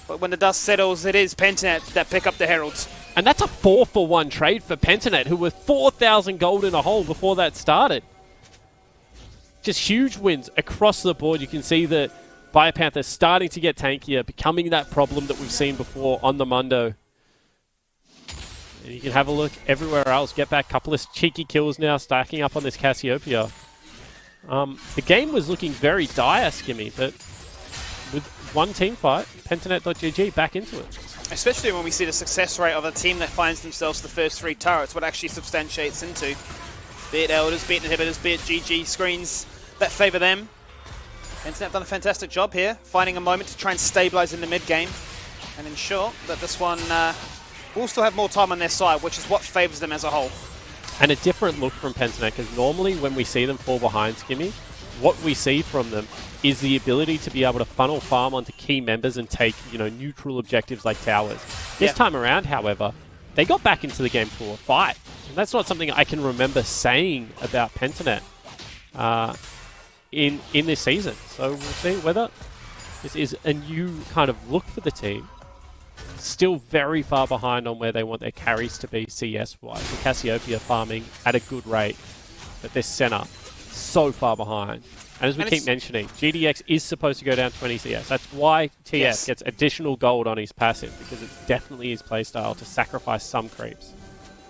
But when the dust settles, it is Pentanet that pick up the Heralds. And that's a 4-for-1 trade for Pentanet, who were 4,000 gold in a hole before that started. Just huge wins across the board. You can see that Biopanther starting to get tankier, becoming that problem that we've seen before on the Mundo. And you can have a look everywhere else. Get back a couple of cheeky kills now, stacking up on this Cassiopeia. The game was looking very dire, Skimmy, but with one team fight, Pentanet.gg back into it. Especially when we see the success rate of a team that finds themselves the first 3 turrets, what actually substantiates into. Be it Elders, be it Inhibitors, be it GG screens that favour them. Pentanet have done a fantastic job here, finding a moment to try and stabilise in the mid-game and ensure that this one will still have more time on their side, which is what favours them as a whole. And a different look from Pentanet, because normally when we see them fall behind, Skimmy, what we see from them is the ability to be able to funnel farm onto key members and take, you know, neutral objectives like towers. This time around, however, they got back into the game for a fight. And that's not something I can remember saying about Pentanet in this season. So we'll see whether this is a new kind of look for the team. Still very far behind on where they want their carries to be CS-wise. The Cassiopeia farming at a good rate, but this center so far behind. And as we keep mentioning, GDX is supposed to go down 20 CS. That's why TS gets additional gold on his passive, because it's definitely his playstyle to sacrifice some creeps.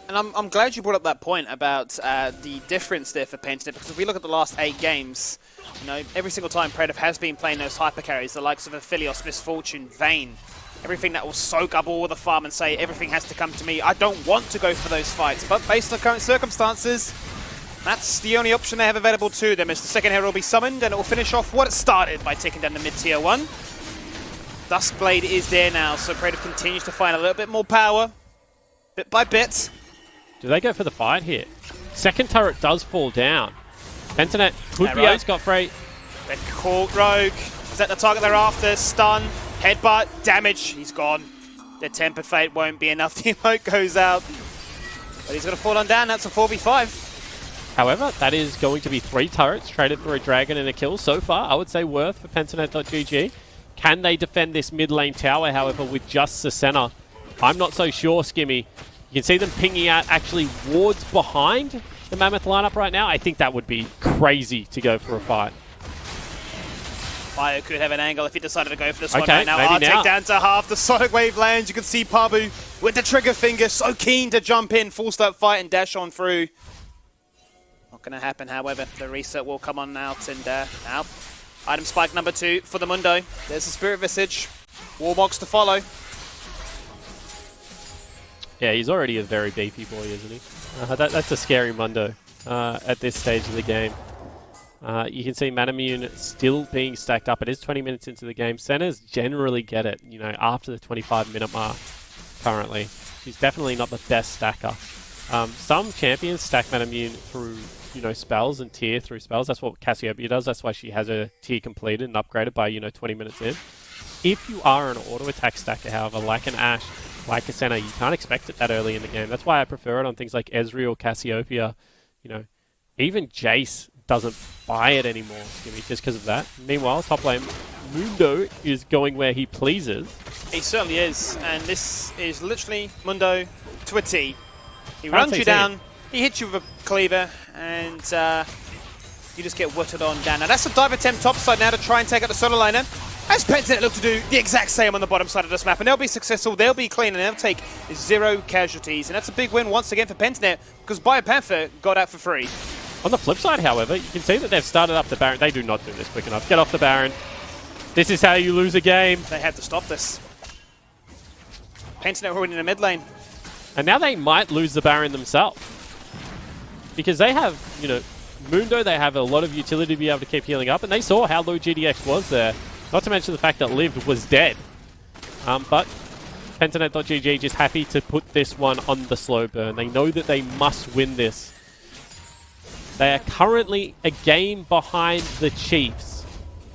And I'm glad you brought up that point about the difference there for Pentanet, because if we look at the last 8 games, you know, every single time Predator has been playing those hyper carries, the likes of Aphelios, Misfortune, Vayne, everything that will soak up all the farm and say everything has to come to me. I don't want to go for those fights, but based on current circumstances, That's the only option they have available to them, as the second hero will be summoned, and it will finish off what it started by taking down the mid-tier 1. Duskblade is there now, so Creative continues to find a little bit more power, bit by bit. Do they go for the fight here? Second turret does fall down. Pentanet could be right? out scot-free. Red caught Rogue. Is that the target they're after? Stun, headbutt, damage. He's gone. The Tempered Fate won't be enough. The emote goes out. But he's going to fall on down. That's a 4v5. However, that is going to be 3 turrets traded for a dragon and a kill so far. I would say worth for Pentanet.gg. Can they defend this mid lane tower, however, with just Sasena? I'm not so sure, Skimmy. You can see them pinging out actually wards behind the Mammoth lineup right now. I think that would be crazy to go for a fight. Bio could have an angle if he decided to go for this one Okay, right now. maybe now. Take down to half. The Sonic Wave lands. You can see Pabu with the trigger finger, so keen to jump in, full step fight and dash on through. Not going to happen, however. The reset will come on out and out. Item spike number 2 for the Mundo. There's the Spirit Visage. Warbox to follow. Yeah, he's already a very beefy boy, isn't he? That's a scary Mundo at this stage of the game. You can see Manamune still being stacked up. It is 20 minutes into the game. Centers generally get it, you know, after the 25-minute mark currently. He's definitely not the best stacker. Some champions stack Manamune through, you know, spells and tier through spells. That's what Cassiopeia does. That's why she has her tier completed and upgraded by, you know, 20 minutes in. If you are an auto-attack stacker, however, like an Ashe, like a Senna, you can't expect it that early in the game. That's why I prefer it on things like Ezreal or Cassiopeia. You know, even Jace doesn't buy it anymore, just because of that. Meanwhile, top lane, Mundo is going where he pleases. He certainly is, and this is literally Mundo to a T. He runs you down, he hits you with a cleaver, and you just get whittled on down. Now that's a dive attempt topside now to try and take out the solo laner. As Pentanet look to do the exact same on the bottom side of this map, and they'll be successful, they'll be clean, and they'll take 0 casualties. And that's a big win once again for Pentanet, because BioPanther got out for free. On the flip side, however, you can see that they've started up the Baron. They do not do this quick enough. Get off the Baron. This is how you lose a game. They had to stop this. Pentanet were in the mid lane. And now they might lose the Baron themselves. Because they have, you know, Mundo, they have a lot of utility to be able to keep healing up, and they saw how low GDX was there. Not to mention the fact that Lived was dead. But Pentanet.gg just happy to put this one on the slow burn. They know that they must win this. They are currently a game behind the Chiefs.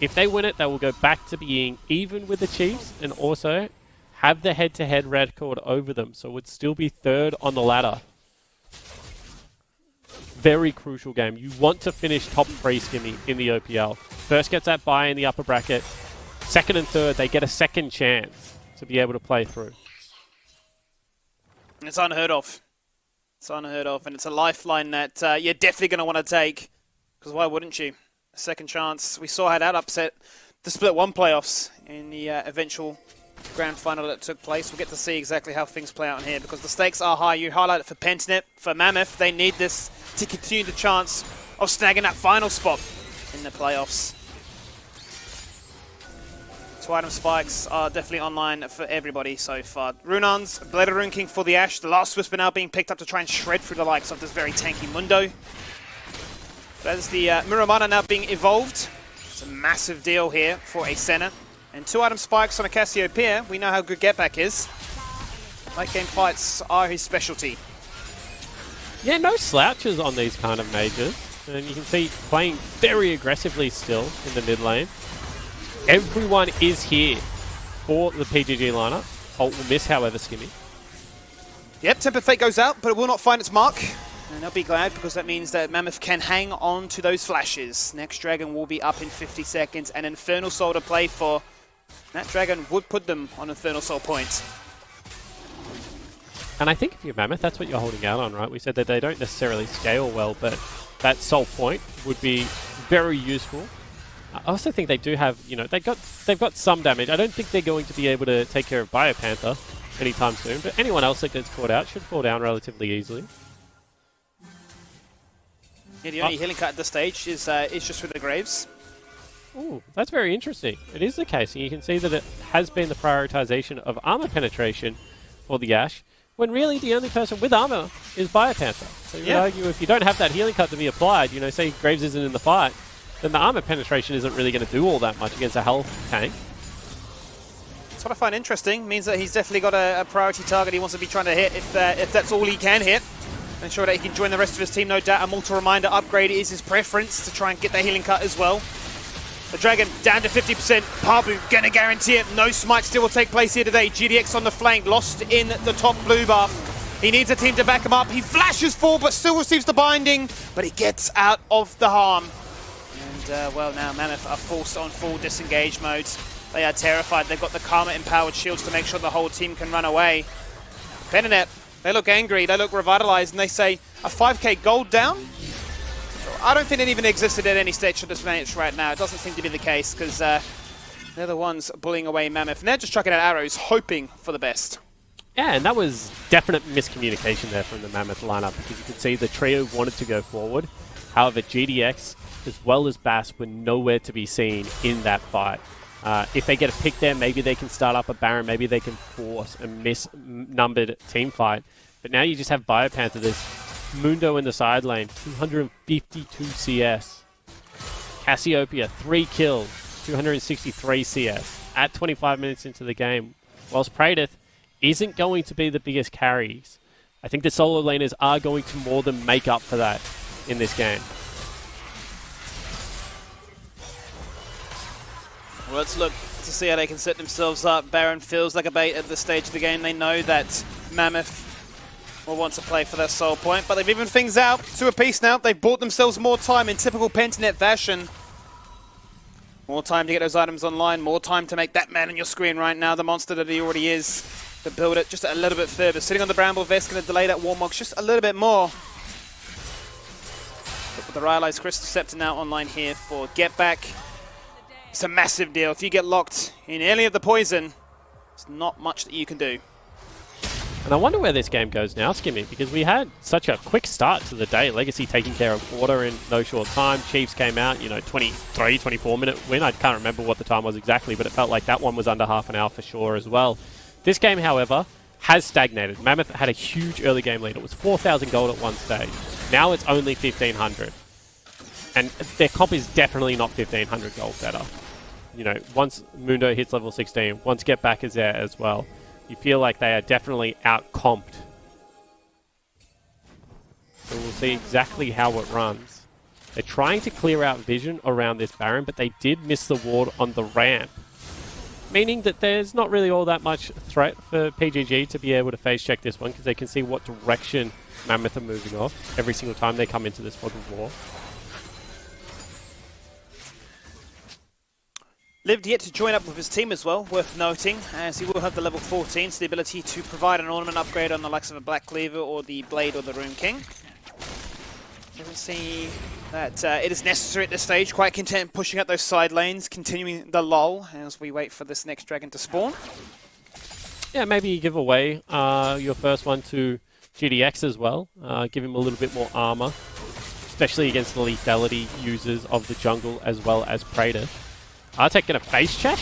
If they win it, they will go back to being even with the Chiefs and also have the head-to-head record over them. So it would still be 3rd on the ladder. Very crucial game. You want to finish top 3, Skimmy, in the OPL. First gets that bye in the upper bracket. 2nd and 3rd, they get a second chance to be able to play through. It's unheard of. It's unheard of, and it's a lifeline that you're definitely going to want to take. Because why wouldn't you? A second chance. We saw how that upset the Split 1 playoffs in the eventual grand final that took place. We'll get to see exactly how things play out in here, because the stakes are high. You highlight it for Pentanet, for Mammoth. They need this to continue the chance of snagging that final spot in the playoffs. 2 item spikes are definitely online for everybody so far. Runan's Blade of Rune King for the Ashe. The last Whisper now being picked up to try and shred through the likes of this very tanky Mundo. There's the Muramana now being evolved. It's a massive deal here for a Senna. And 2 item spikes on a Cassiopeia. We know how good Getback is. Late game fights are his specialty. Yeah, no slouches on these kind of majors. And you can see playing very aggressively still in the mid lane. Everyone is here for the PGG lineup. Ult will miss, however, Skimmy. Yep, Tempered Fate goes out, but it will not find its mark. And they'll be glad, because that means that Mammoth can hang on to those flashes. Next Dragon will be up in 50 seconds, and Infernal Soul to play for. That Dragon would put them on Infernal Soul point. And I think if you're Mammoth, that's what you're holding out on, right? We said that they don't necessarily scale well, but that Soul point would be very useful. I also think they do have, you know, they've got some damage. I don't think they're going to be able to take care of BioPanther anytime soon, but anyone else that gets caught out should fall down relatively easily. Yeah, the only healing cut at this stage is just through the Graves. Ooh, that's very interesting. It is the case, and you can see that it has been the prioritization of armor penetration for the Ashe. when really the only person with armor is Biopanther. So you would argue if you don't have that healing cut to be applied, you know, say Graves isn't in the fight, then the armor penetration isn't really going to do all that much against a health tank. That's what I find interesting. Means that he's definitely got a priority target he wants to be trying to hit if that's all he can hit. Ensure that he can join the rest of his team, no doubt. A Mortal Reminder upgrade is his preference to try and get the healing cut as well. The Dragon down to 50%. Pabu gonna guarantee it. No smite still will take place here today. GDX on the flank, lost in the top blue buff. He needs a team to back him up. He flashes forward, but still receives the binding, but he gets out of the harm. And, well, now Mammoth are forced on full disengage mode. They are terrified. They've got the Karma-empowered shields to make sure the whole team can run away. Benenet, they look angry, they look revitalized, and they say, a 5k gold down? I don't think it even existed at any stage of this match right now. It doesn't seem to be the case, because they're the ones bullying away Mammoth. And they're just chucking out arrows, hoping for the best. Yeah, and that was definite miscommunication there from the Mammoth lineup, because you could see the trio wanted to go forward. However, GDX, as well as Bass, were nowhere to be seen in that fight. If they get a pick there, maybe they can start up a Baron, maybe they can force a misnumbered team fight. But now you just have Biopanther, there's Mundo in the side lane, 252 CS. Cassiopeia, 3 kills, 263 CS at 25 minutes into the game. Whilst Praedyth isn't going to be the biggest carries, I think the solo laners are going to more than make up for that in this game. Well, let's look to see how they can set themselves up. Baron feels like a bait at this stage of the game. They know that Mammoth will want to play for their soul point, but they've evened things out to a piece now. They've bought themselves more time in typical Pentanet fashion. More time to get those items online, more time to make that man on your screen right now, the monster that he already is, to build it just a little bit further. Sitting on the Bramble Vest, going to delay that Warmog just a little bit more. But with the Rylai's Crystal Scepter now online here for Get Back. It's a massive deal. If you get locked in any of the poison, there's not much that you can do. And I wonder where this game goes now, Skimmy, because we had such a quick start to the day. Legacy taking care of order in no short time. Chiefs came out, you know, 23, 24-minute win. I can't remember what the time was exactly, but it felt like that one was under half an hour for sure as well. This game, however, has stagnated. Mammoth had a huge early game lead. It was 4,000 gold at one stage. Now it's only 1,500. And their comp is definitely not 1,500 gold better. You know, once Mundo hits level 16, once Get Back is there as well, you feel like they are definitely out-comped. So we'll see exactly how it runs. They're trying to clear out vision around this Baron, but they did miss the ward on the ramp. Meaning that there's not really all that much threat for PGG to be able to phase check this one, because they can see what direction Mammoth are moving off every single time they come into this fog of war. Lived yet to join up with his team as well, worth noting, as he will have the level 14, so the ability to provide an ornament upgrade on the likes of a Black Cleaver or the Blade or the Rune King. Doesn't see that it is necessary at this stage. Quite content pushing out those side lanes, continuing the lull as we wait for this next dragon to spawn. Yeah, maybe you give away your first one to GDX as well. Give him a little bit more armor, especially against the lethality users of the jungle as well as Praedyth. Artek gonna face check?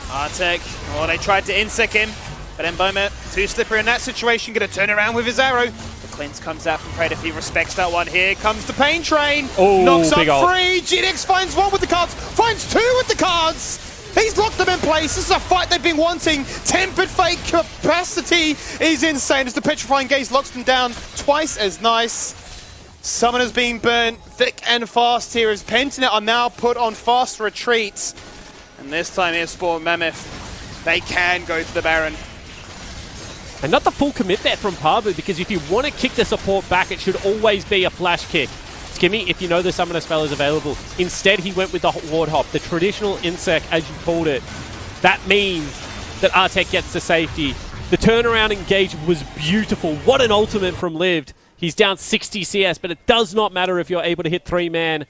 Artek, oh, they tried to insec him, but Mboma, too slippery in that situation, gonna turn around with his arrow. The cleanse comes out from Praedyth, he respects that one. Here comes the Pain Train, knocks up 3, GDX finds 1 with the cards, finds 2 with the cards! He's locked them in place, this is a fight they've been wanting. Tempered Fate capacity is insane as the Petrifying Gaze locks them down twice as nice. Summoner's being burnt thick and fast here as Pentanet are now put on fast retreats. And this time here, Spawn Mammoth, they can go to the Baron. And not the full commit there from Pabu, because if you want to kick the support back, it should always be a flash kick. Skimmy, if you know the Summoner spell is available. Instead, he went with the Ward Hop, the traditional insect, as you called it. That means that Artek gets to safety. The turnaround engage was beautiful. What an ultimate from Lived. He's down 60 CS, but it does not matter if you're able to hit 3-man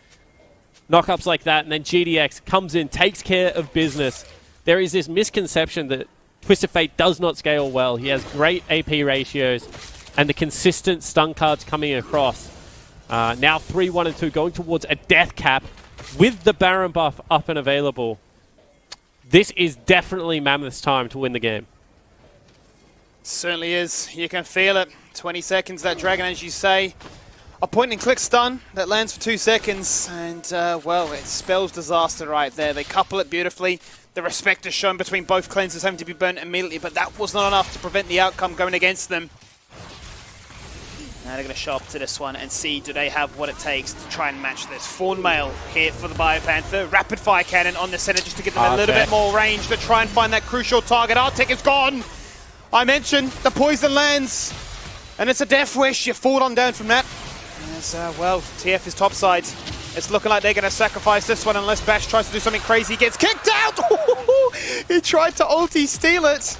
knockups like that, and then GDX comes in, takes care of business. There is this misconception that Twisted Fate does not scale well. He has great AP ratios, and the consistent stun cards coming across. Now 3, 1, and 2, going towards a death cap with the Baron buff up and available. This is definitely Mammoth's time to win the game. Certainly is. You can feel it. 20 seconds, that dragon, as you say. A point-and-click stun that lands for 2 seconds, and, well, it spells disaster right there. They couple it beautifully. The respect is shown between both cleansers having to be burnt immediately, but that was not enough to prevent the outcome going against them. Now they're going to show up to this one and see, do they have what it takes to try and match this. Fawn Mail here for the Biopanther. Rapid fire cannon on the center just to give them a little bit more range to try and find that crucial target. Arctic is gone! I mentioned the poison lands, and it's a death wish. You fall on down from that. As, well, TF is topside. It's looking like they're going to sacrifice this one unless Bash tries to do something crazy. He gets kicked out! He tried to ulti steal it.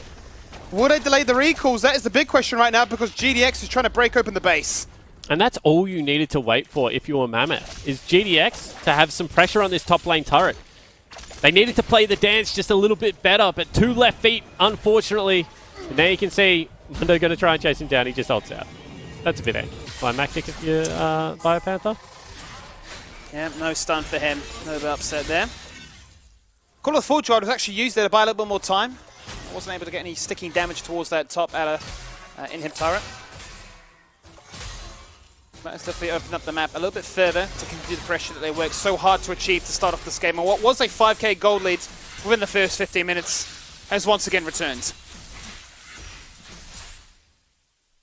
Will they delay the recalls? That is the big question right now because GDX is trying to break open the base. And that's all you needed to wait for if you were Mammoth, is GDX to have some pressure on this top lane turret. They needed to play the dance just a little bit better, but 2 left feet, unfortunately. And now you can see Mundo going to try and chase him down. He just ults out. That's a bit anticlimactic if you're Biopanther. Yeah, no stun for him. No bit upset there. Call of the Full Drive was actually used there to buy a little bit more time. I wasn't able to get any sticking damage towards that top in-him turret. But it's definitely opened up the map a little bit further to continue the pressure that they worked so hard to achieve to start off this game. And what was a 5k gold lead within the first 15 minutes has once again returned.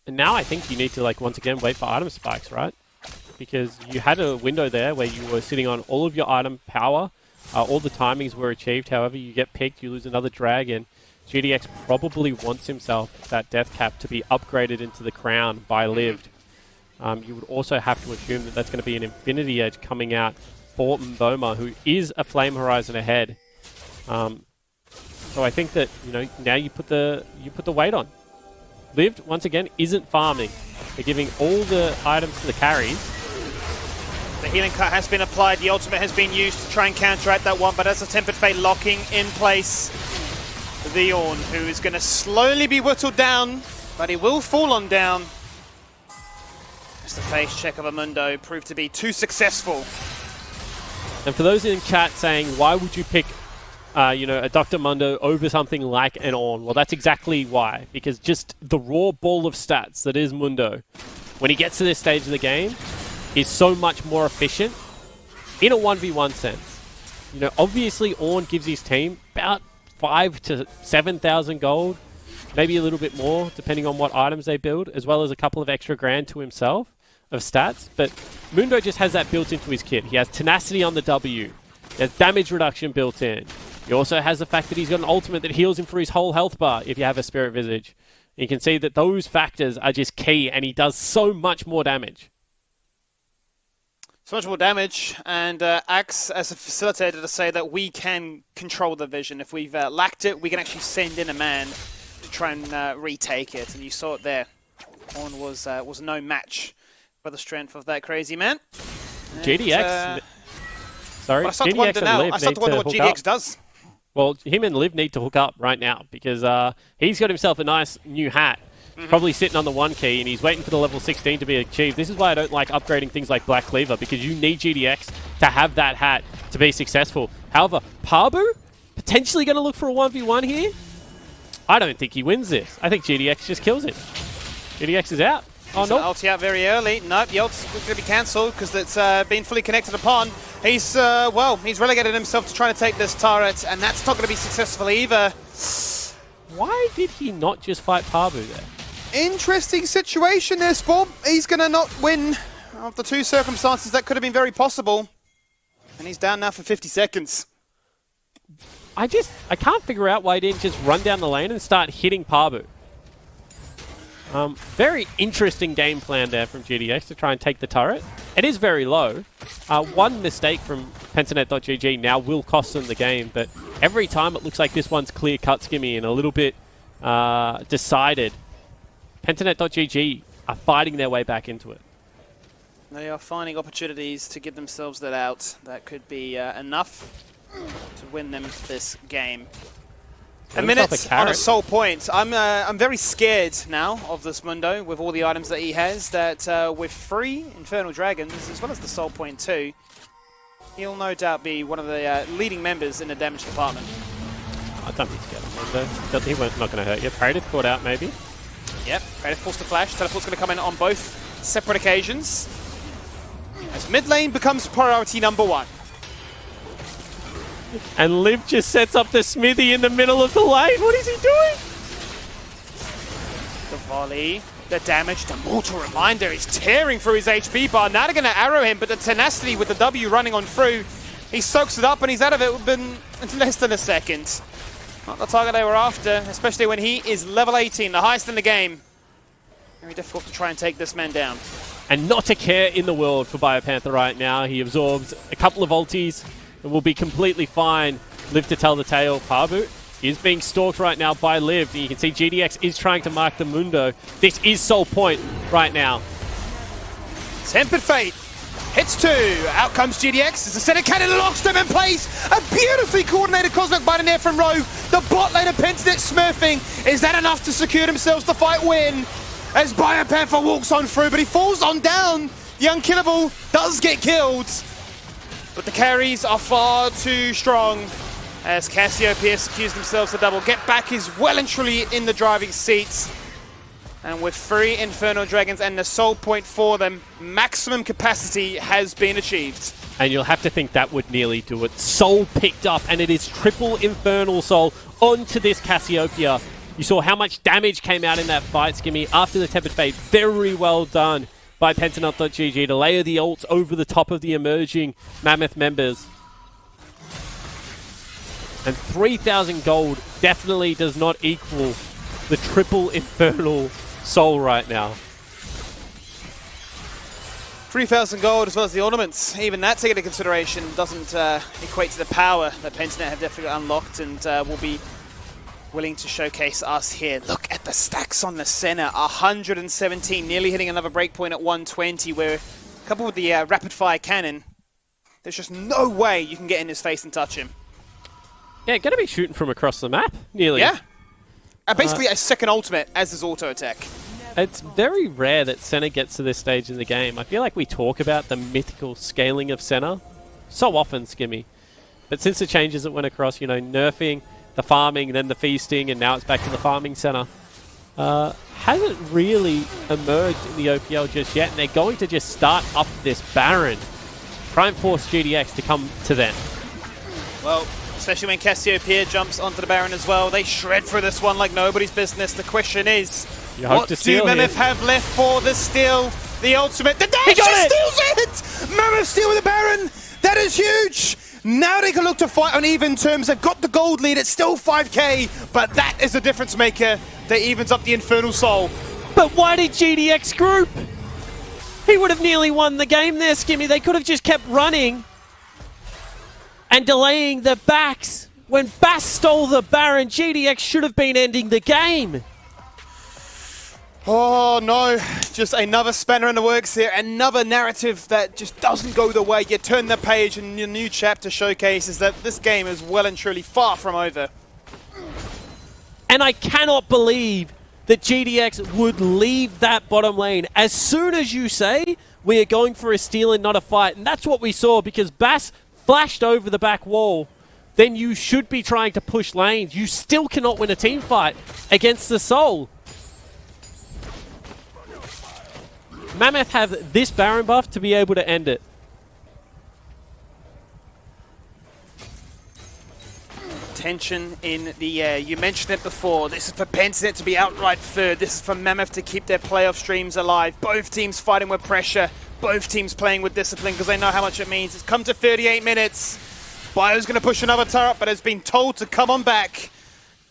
And now I think you need to, like, once again wait for item spikes, right? Because you had a window there where you were sitting on all of your item power. All the timings were achieved. However, you get picked, you lose another dragon. GDX probably wants himself that death cap to be upgraded into the crown by Lived. You would also have to assume that that's going to be an Infinity Edge coming out for Mboma, who is a Flame Horizon ahead. So I think that, you know, now you put the weight on. Lived, once again, isn't farming. They're giving all the items to the carries. The healing cut has been applied. The ultimate has been used to try and counteract that one, but as a Tempered Fate locking in place, the Ornn, who is going to slowly be whittled down, but he will fall on down. As the face check of Amundo proved to be too successful. And for those in chat saying, why would you pick a Dr. Mundo over something like an Ornn? Well, that's exactly why. Because just the raw ball of stats that is Mundo, when he gets to this stage of the game, is so much more efficient in a 1v1 sense. You know, obviously Ornn gives his team about 5,000 to 7,000 gold, maybe a little bit more, depending on what items they build, as well as a couple of extra grand to himself of stats. But Mundo just has that built into his kit. He has tenacity on the W. He has damage reduction built in. He also has the fact that he's got an ultimate that heals him for his whole health bar if you have a Spirit Visage. You can see that those factors are just key, and he does so much more damage. So much more damage, and acts as a facilitator to say that we can control the vision. If we've lacked it, we can actually send in a man to try and retake it. And you saw it there. Ornn was no match for the strength of that crazy man. And, GDX... Sorry, I start to wonder what GDX does. Well, him and Liv need to hook up right now because he's got himself a nice new hat. Probably sitting on the 1 key, and he's waiting for the level 16 to be achieved. This is why I don't like upgrading things like Black Cleaver, because you need GDX to have that hat to be successful. However, Pabu potentially going to look for a 1v1 here. I don't think he wins this. I think GDX just kills him. GDX is out. Oh, no. Ulti out very early. Nope, the ult's going to be cancelled because it's been fully connected upon. He's, he's relegated himself to trying to take this turret, and that's not going to be successful either. Why did he not just fight Pabu there? Interesting situation there, Sport. He's going to not win of the 2 circumstances that could have been very possible. And he's down now for 50 seconds. I can't figure out why he didn't just run down the lane and start hitting Pabu. Very interesting game plan there from GDX to try and take the turret. It is very low. One mistake from Pentanet.gg now will cost them the game, but every time it looks like this one's clear-cut, Skimmy, and a little bit decided. Pentanet.gg are fighting their way back into it. They are finding opportunities to give themselves that out. That could be enough to win them this game. A minute on a soul point. I'm very scared now of this Mundo with all the items that he has. That with 3 Infernal Dragons, as well as the soul point too, he'll no doubt be one of the leading members in the damage department. I don't need to get him Mundo. He was not going to hurt you. Praetor caught out maybe. Yep, Predator pulls the flash. Teleport's going to come in on both separate occasions. As mid lane becomes priority number 1. And Liv just sets up the Smithy in the middle of the lane. What is he doing? The volley, the damage, the mortal reminder is tearing through his HP bar. Now they're going to arrow him, but the tenacity with the W running on through, he soaks it up and he's out of it within less than a second. Not the target they were after, especially when he is level 18, the highest in the game. Very difficult to try and take this man down. And not a care in the world for Biopanther right now. He absorbs a couple of ultis and will be completely fine. Liv to tell the tale. Parbu is being stalked right now by Liv. You can see GDX is trying to mark the Mundo. This is Soul Point right now. Tempered Fate hits 2. Out comes GDX as a set of cannon locks them in place. A beautifully coordinated Cosmic Bite in there from Rove. The bot lane of Pentanet smurfing. Is that enough to secure themselves the fight win? As Biopanther walks on through, but he falls on down. The Unkillable does get killed. But the carries are far too strong. As Cassiopeia secures themselves the double. Get Back is well and truly in the driving seats. And with 3 Infernal Dragons and the Soul Point for them, maximum capacity has been achieved. And you'll have to think that would nearly do it. Soul picked up, and it is triple Infernal Soul onto this Cassiopeia. You saw how much damage came out in that fight, Skimmy, after the Tempered Fate. Very well done by Pentanut.gg to layer the ults over the top of the emerging Mammoth members. And 3,000 gold definitely does not equal the triple Infernal Soul right now. 3,000 gold as well as the ornaments. Even that taken into consideration doesn't equate to the power that Pentanet have definitely unlocked and will be willing to showcase us here. Look at the stacks on the center. 117, nearly hitting another breakpoint at 120, where coupled with the rapid fire cannon, there's just no way you can get in his face and touch him. Yeah, going to be shooting from across the map, nearly. Yeah. Basically a second ultimate as his auto attack. It's very rare that Senna gets to this stage in the game. I feel like we talk about the mythical scaling of Senna so often, Skimmy. But since the changes that went across, you know, nerfing, the farming, then the feasting, and now it's back to the farming center, hasn't really emerged in the OPL just yet, and they're going to just start up this Baron. Try and force GDX to come to them. Well, especially when Cassiopeia jumps onto the Baron as well. They shred through this one like nobody's business. The question is, what do Mammoth have left for the steal? The ultimate. The dash steals it! Mammoth steal with the Baron! That is huge! Now they can look to fight on even terms. They've got the gold lead. It's still 5k, but that is the difference maker that evens up the Infernal Soul. But why did GDX group? He would have nearly won the game there, Skimmy. They could have just kept running and delaying the backs. When Bass stole the Baron, GDX should have been ending the game. Oh no, just another spanner in the works here. Another narrative that just doesn't go the way. You turn the page and your new chapter showcases that this game is well and truly far from over. And I cannot believe that GDX would leave that bottom lane as soon as you say we are going for a steal and not a fight. And that's what we saw, because Bass flashed over the back wall. Then you should be trying to push lanes. You still cannot win a team fight against the Soul. Mammoth have this Baron buff to be able to end it. Tension in the air. You mentioned it before. This is for Pentanet to be outright third. This is for Mammoth to keep their playoff streams alive. Both teams fighting with pressure. Both teams playing with discipline because they know how much it means. It's come to 38 minutes. Bio's going to push another turret, but has been told to come on back.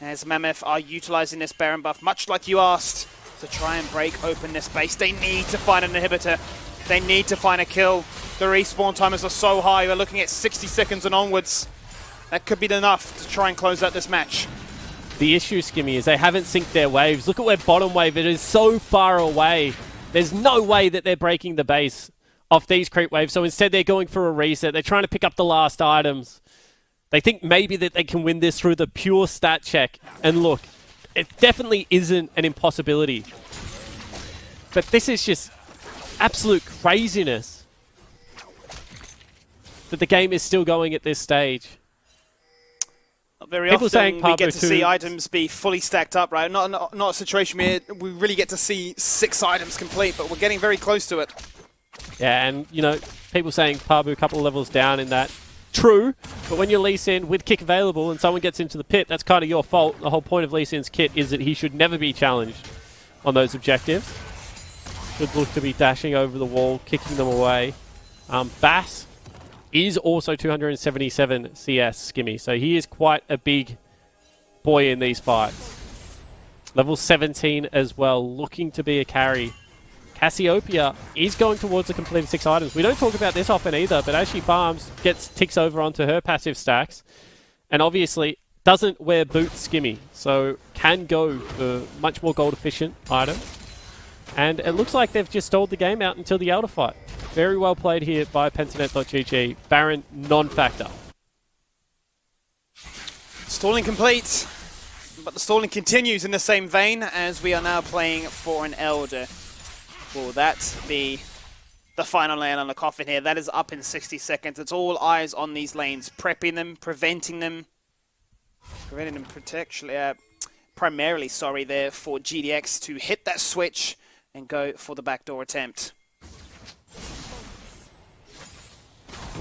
As Mammoth are utilizing this Baron buff, much like you asked, to try and break open this base. They need to find an inhibitor. They need to find a kill. The respawn timers are so high. We're looking at 60 seconds and onwards. That could be enough to try and close out this match. The issue, Skimmy, is they haven't synced their waves. Look at where bottom wave, it is so far away. There's no way that they're breaking the base off these creep waves. So instead they're going for a reset. They're trying to pick up the last items. They think maybe that they can win this through the pure stat check. And look, it definitely isn't an impossibility. But this is just absolute craziness that the game is still going at this stage. Not very People often saying we Pablo get to see 2. items be fully stacked up, right? Not a situation where we really get to see 6 items complete, but we're getting very close to it. Yeah, and, you know, people saying Pabu a couple of levels down in that. True, but when you Lee Sin with kick available and someone gets into the pit, that's kind of your fault. The whole point of Lee Sin's kit is that he should never be challenged on those objectives. Should look to be dashing over the wall, kicking them away. Bass is also 277 CS Skimmy, so he is quite a big boy in these fights. Level 17 as well, looking to be a carry. Cassiopeia is going towards the completed 6 items. We don't talk about this often either, but as she farms, ticks over onto her passive stacks, and obviously doesn't wear boots Skimmy, so can go for much more gold efficient items. And it looks like they've just stalled the game out until the Elder fight. Very well played here by Pentanet.gg. Baron, non-factor. Stalling complete, but the stalling continues in the same vein as we are now playing for an Elder. Will that be the final nail on the coffin here? That is up in 60 seconds. It's all eyes on these lanes, prepping them, preventing them primarily, there for GDX to hit that switch and go for the backdoor attempt.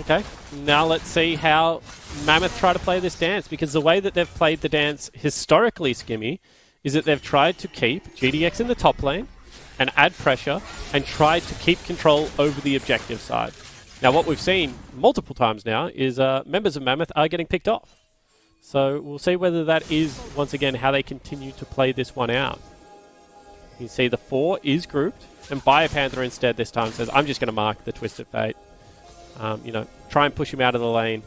Okay, now let's see how Mammoth try to play this dance, because the way that they've played the dance historically, Skimmy, is that they've tried to keep GDX in the top lane and add pressure and try to keep control over the objective side. Now what we've seen multiple times now is members of Mammoth are getting picked off. So we'll see whether that is, once again, how they continue to play this one out. You can see the 4 is grouped, and Biopanther instead this time says, I'm just going to mark the Twisted Fate. You know, try and push him out of the lane.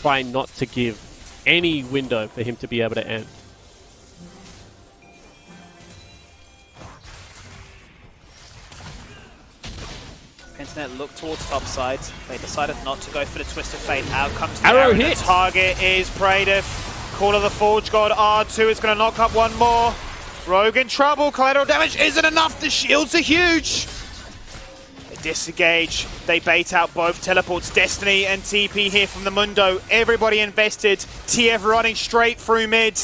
Try not to give any window for him to be able to end. Pentanet look towards top side. They decided not to go for the Twisted Fate. Out comes the arrow hit. hit. The target is Praetor. Call of the Forge God R2 is going to knock up one more. Rogue in trouble. Collateral damage isn't enough. The shields are huge. They disengage. They bait out both teleports. Destiny and TP here from the Mundo. Everybody invested. TF running straight through mid.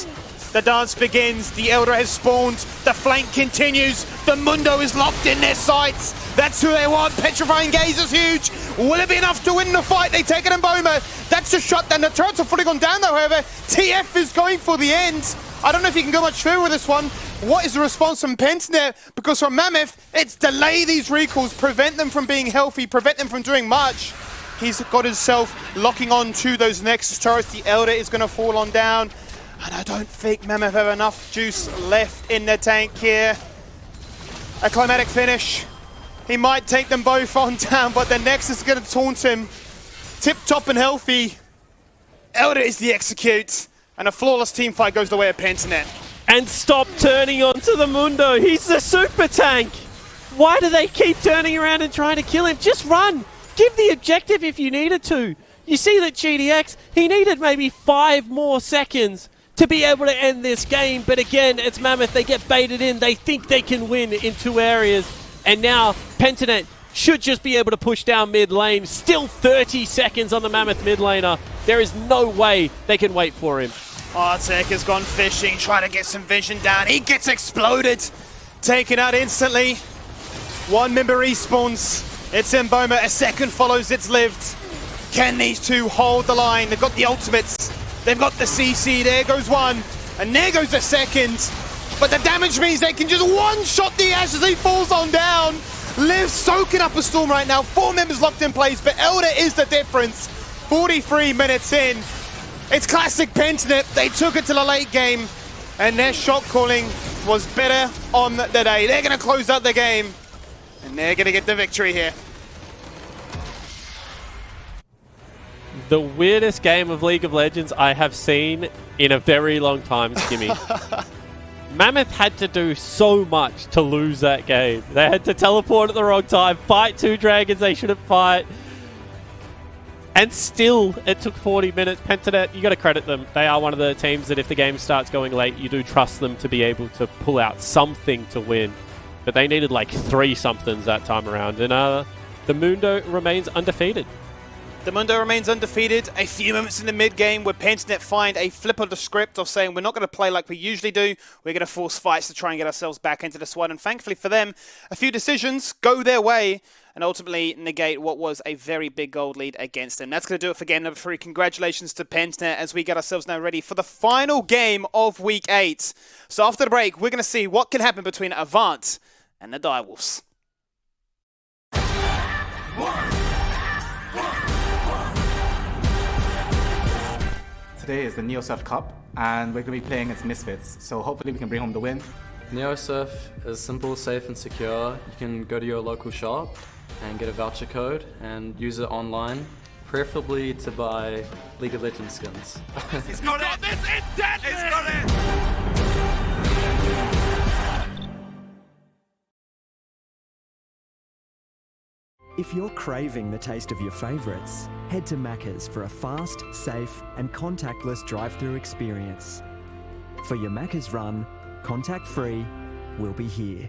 The dance begins. The Elder has spawned. The flank continues. The Mundo is locked in their sights. That's who they want. Petrifying Gaze is huge. Will it be enough to win the fight? They take it in Boma. That's a shutdown. The turrets are fully gone down though, however. TF is going for the end. I don't know if you can go much further with this one. What is the response from Pentanet? Because from Mammoth, it's delay these recalls, prevent them from being healthy, prevent them from doing much. He's got himself locking on to those Nexus turrets. The Elder is going to fall on down. And I don't think Mammoth have enough juice left in the tank here. A climatic finish. He might take them both on down, but the Nexus is going to taunt him. Tip-top and healthy. Elder is the execute. And a flawless team fight goes the way of Pentanet. And stop turning onto the Mundo. He's the super tank. Why do they keep turning around and trying to kill him? Just run. Give the objective if you needed to. You see that GDX, he needed maybe 5 more seconds to be able to end this game. But again, it's Mammoth. They get baited in. They think they can win in 2 areas. And now Pentanet should just be able to push down mid lane. Still 30 seconds on the Mammoth mid laner. There is no way they can wait for him. Artek has gone fishing, trying to get some vision down. He gets exploded. Taken out instantly. 1 member respawns. It's in Boma. A second follows. It's lived. Can these 2 hold the line? They've got the ultimates. They've got the CC. There goes 1. And there goes the second. But the damage means they can just one-shot the Ash as he falls on down. Liv soaking up a storm right now. 4 members locked in place, but Elder is the difference. 43 minutes in. It's classic Pentanet. They took it to the late game, and their shot calling was better on the day. They're going to close out the game, and they're going to get the victory here. The weirdest game of League of Legends I have seen in a very long time, Skimmy. Mammoth had to do so much to lose that game. They had to teleport at the wrong time, fight 2 dragons they shouldn't fight. And still, it took 40 minutes. Pentanet, you got to credit them. They are one of the teams that if the game starts going late, you do trust them to be able to pull out something to win. But they needed like 3 somethings that time around. And the Mundo remains undefeated. The Mundo remains undefeated. A few moments in the mid-game where Pentanet find a flip of the script of saying we're not going to play like we usually do. We're going to force fights to try and get ourselves back into this one. And thankfully for them, a few decisions go their way and ultimately negate what was a very big gold lead against them. That's going to do it for game number 3. Congratulations to Pentanet as we get ourselves now ready for the final game of Week 8. So after the break, we're going to see what can happen between Avant and the Direwolves. Today is the NeoSurf Cup, and we're going to be playing against Misfits, so hopefully we can bring home the win. NeoSurf is simple, safe and secure. You can go to your local shop and get a voucher code and use it online, preferably to buy League of Legends skins. He's got it! This is deadly! He's got it! If you're craving the taste of your favourites, head to Macca's for a fast, safe and contactless drive-through experience. For your Macca's run, contact-free, we'll be here.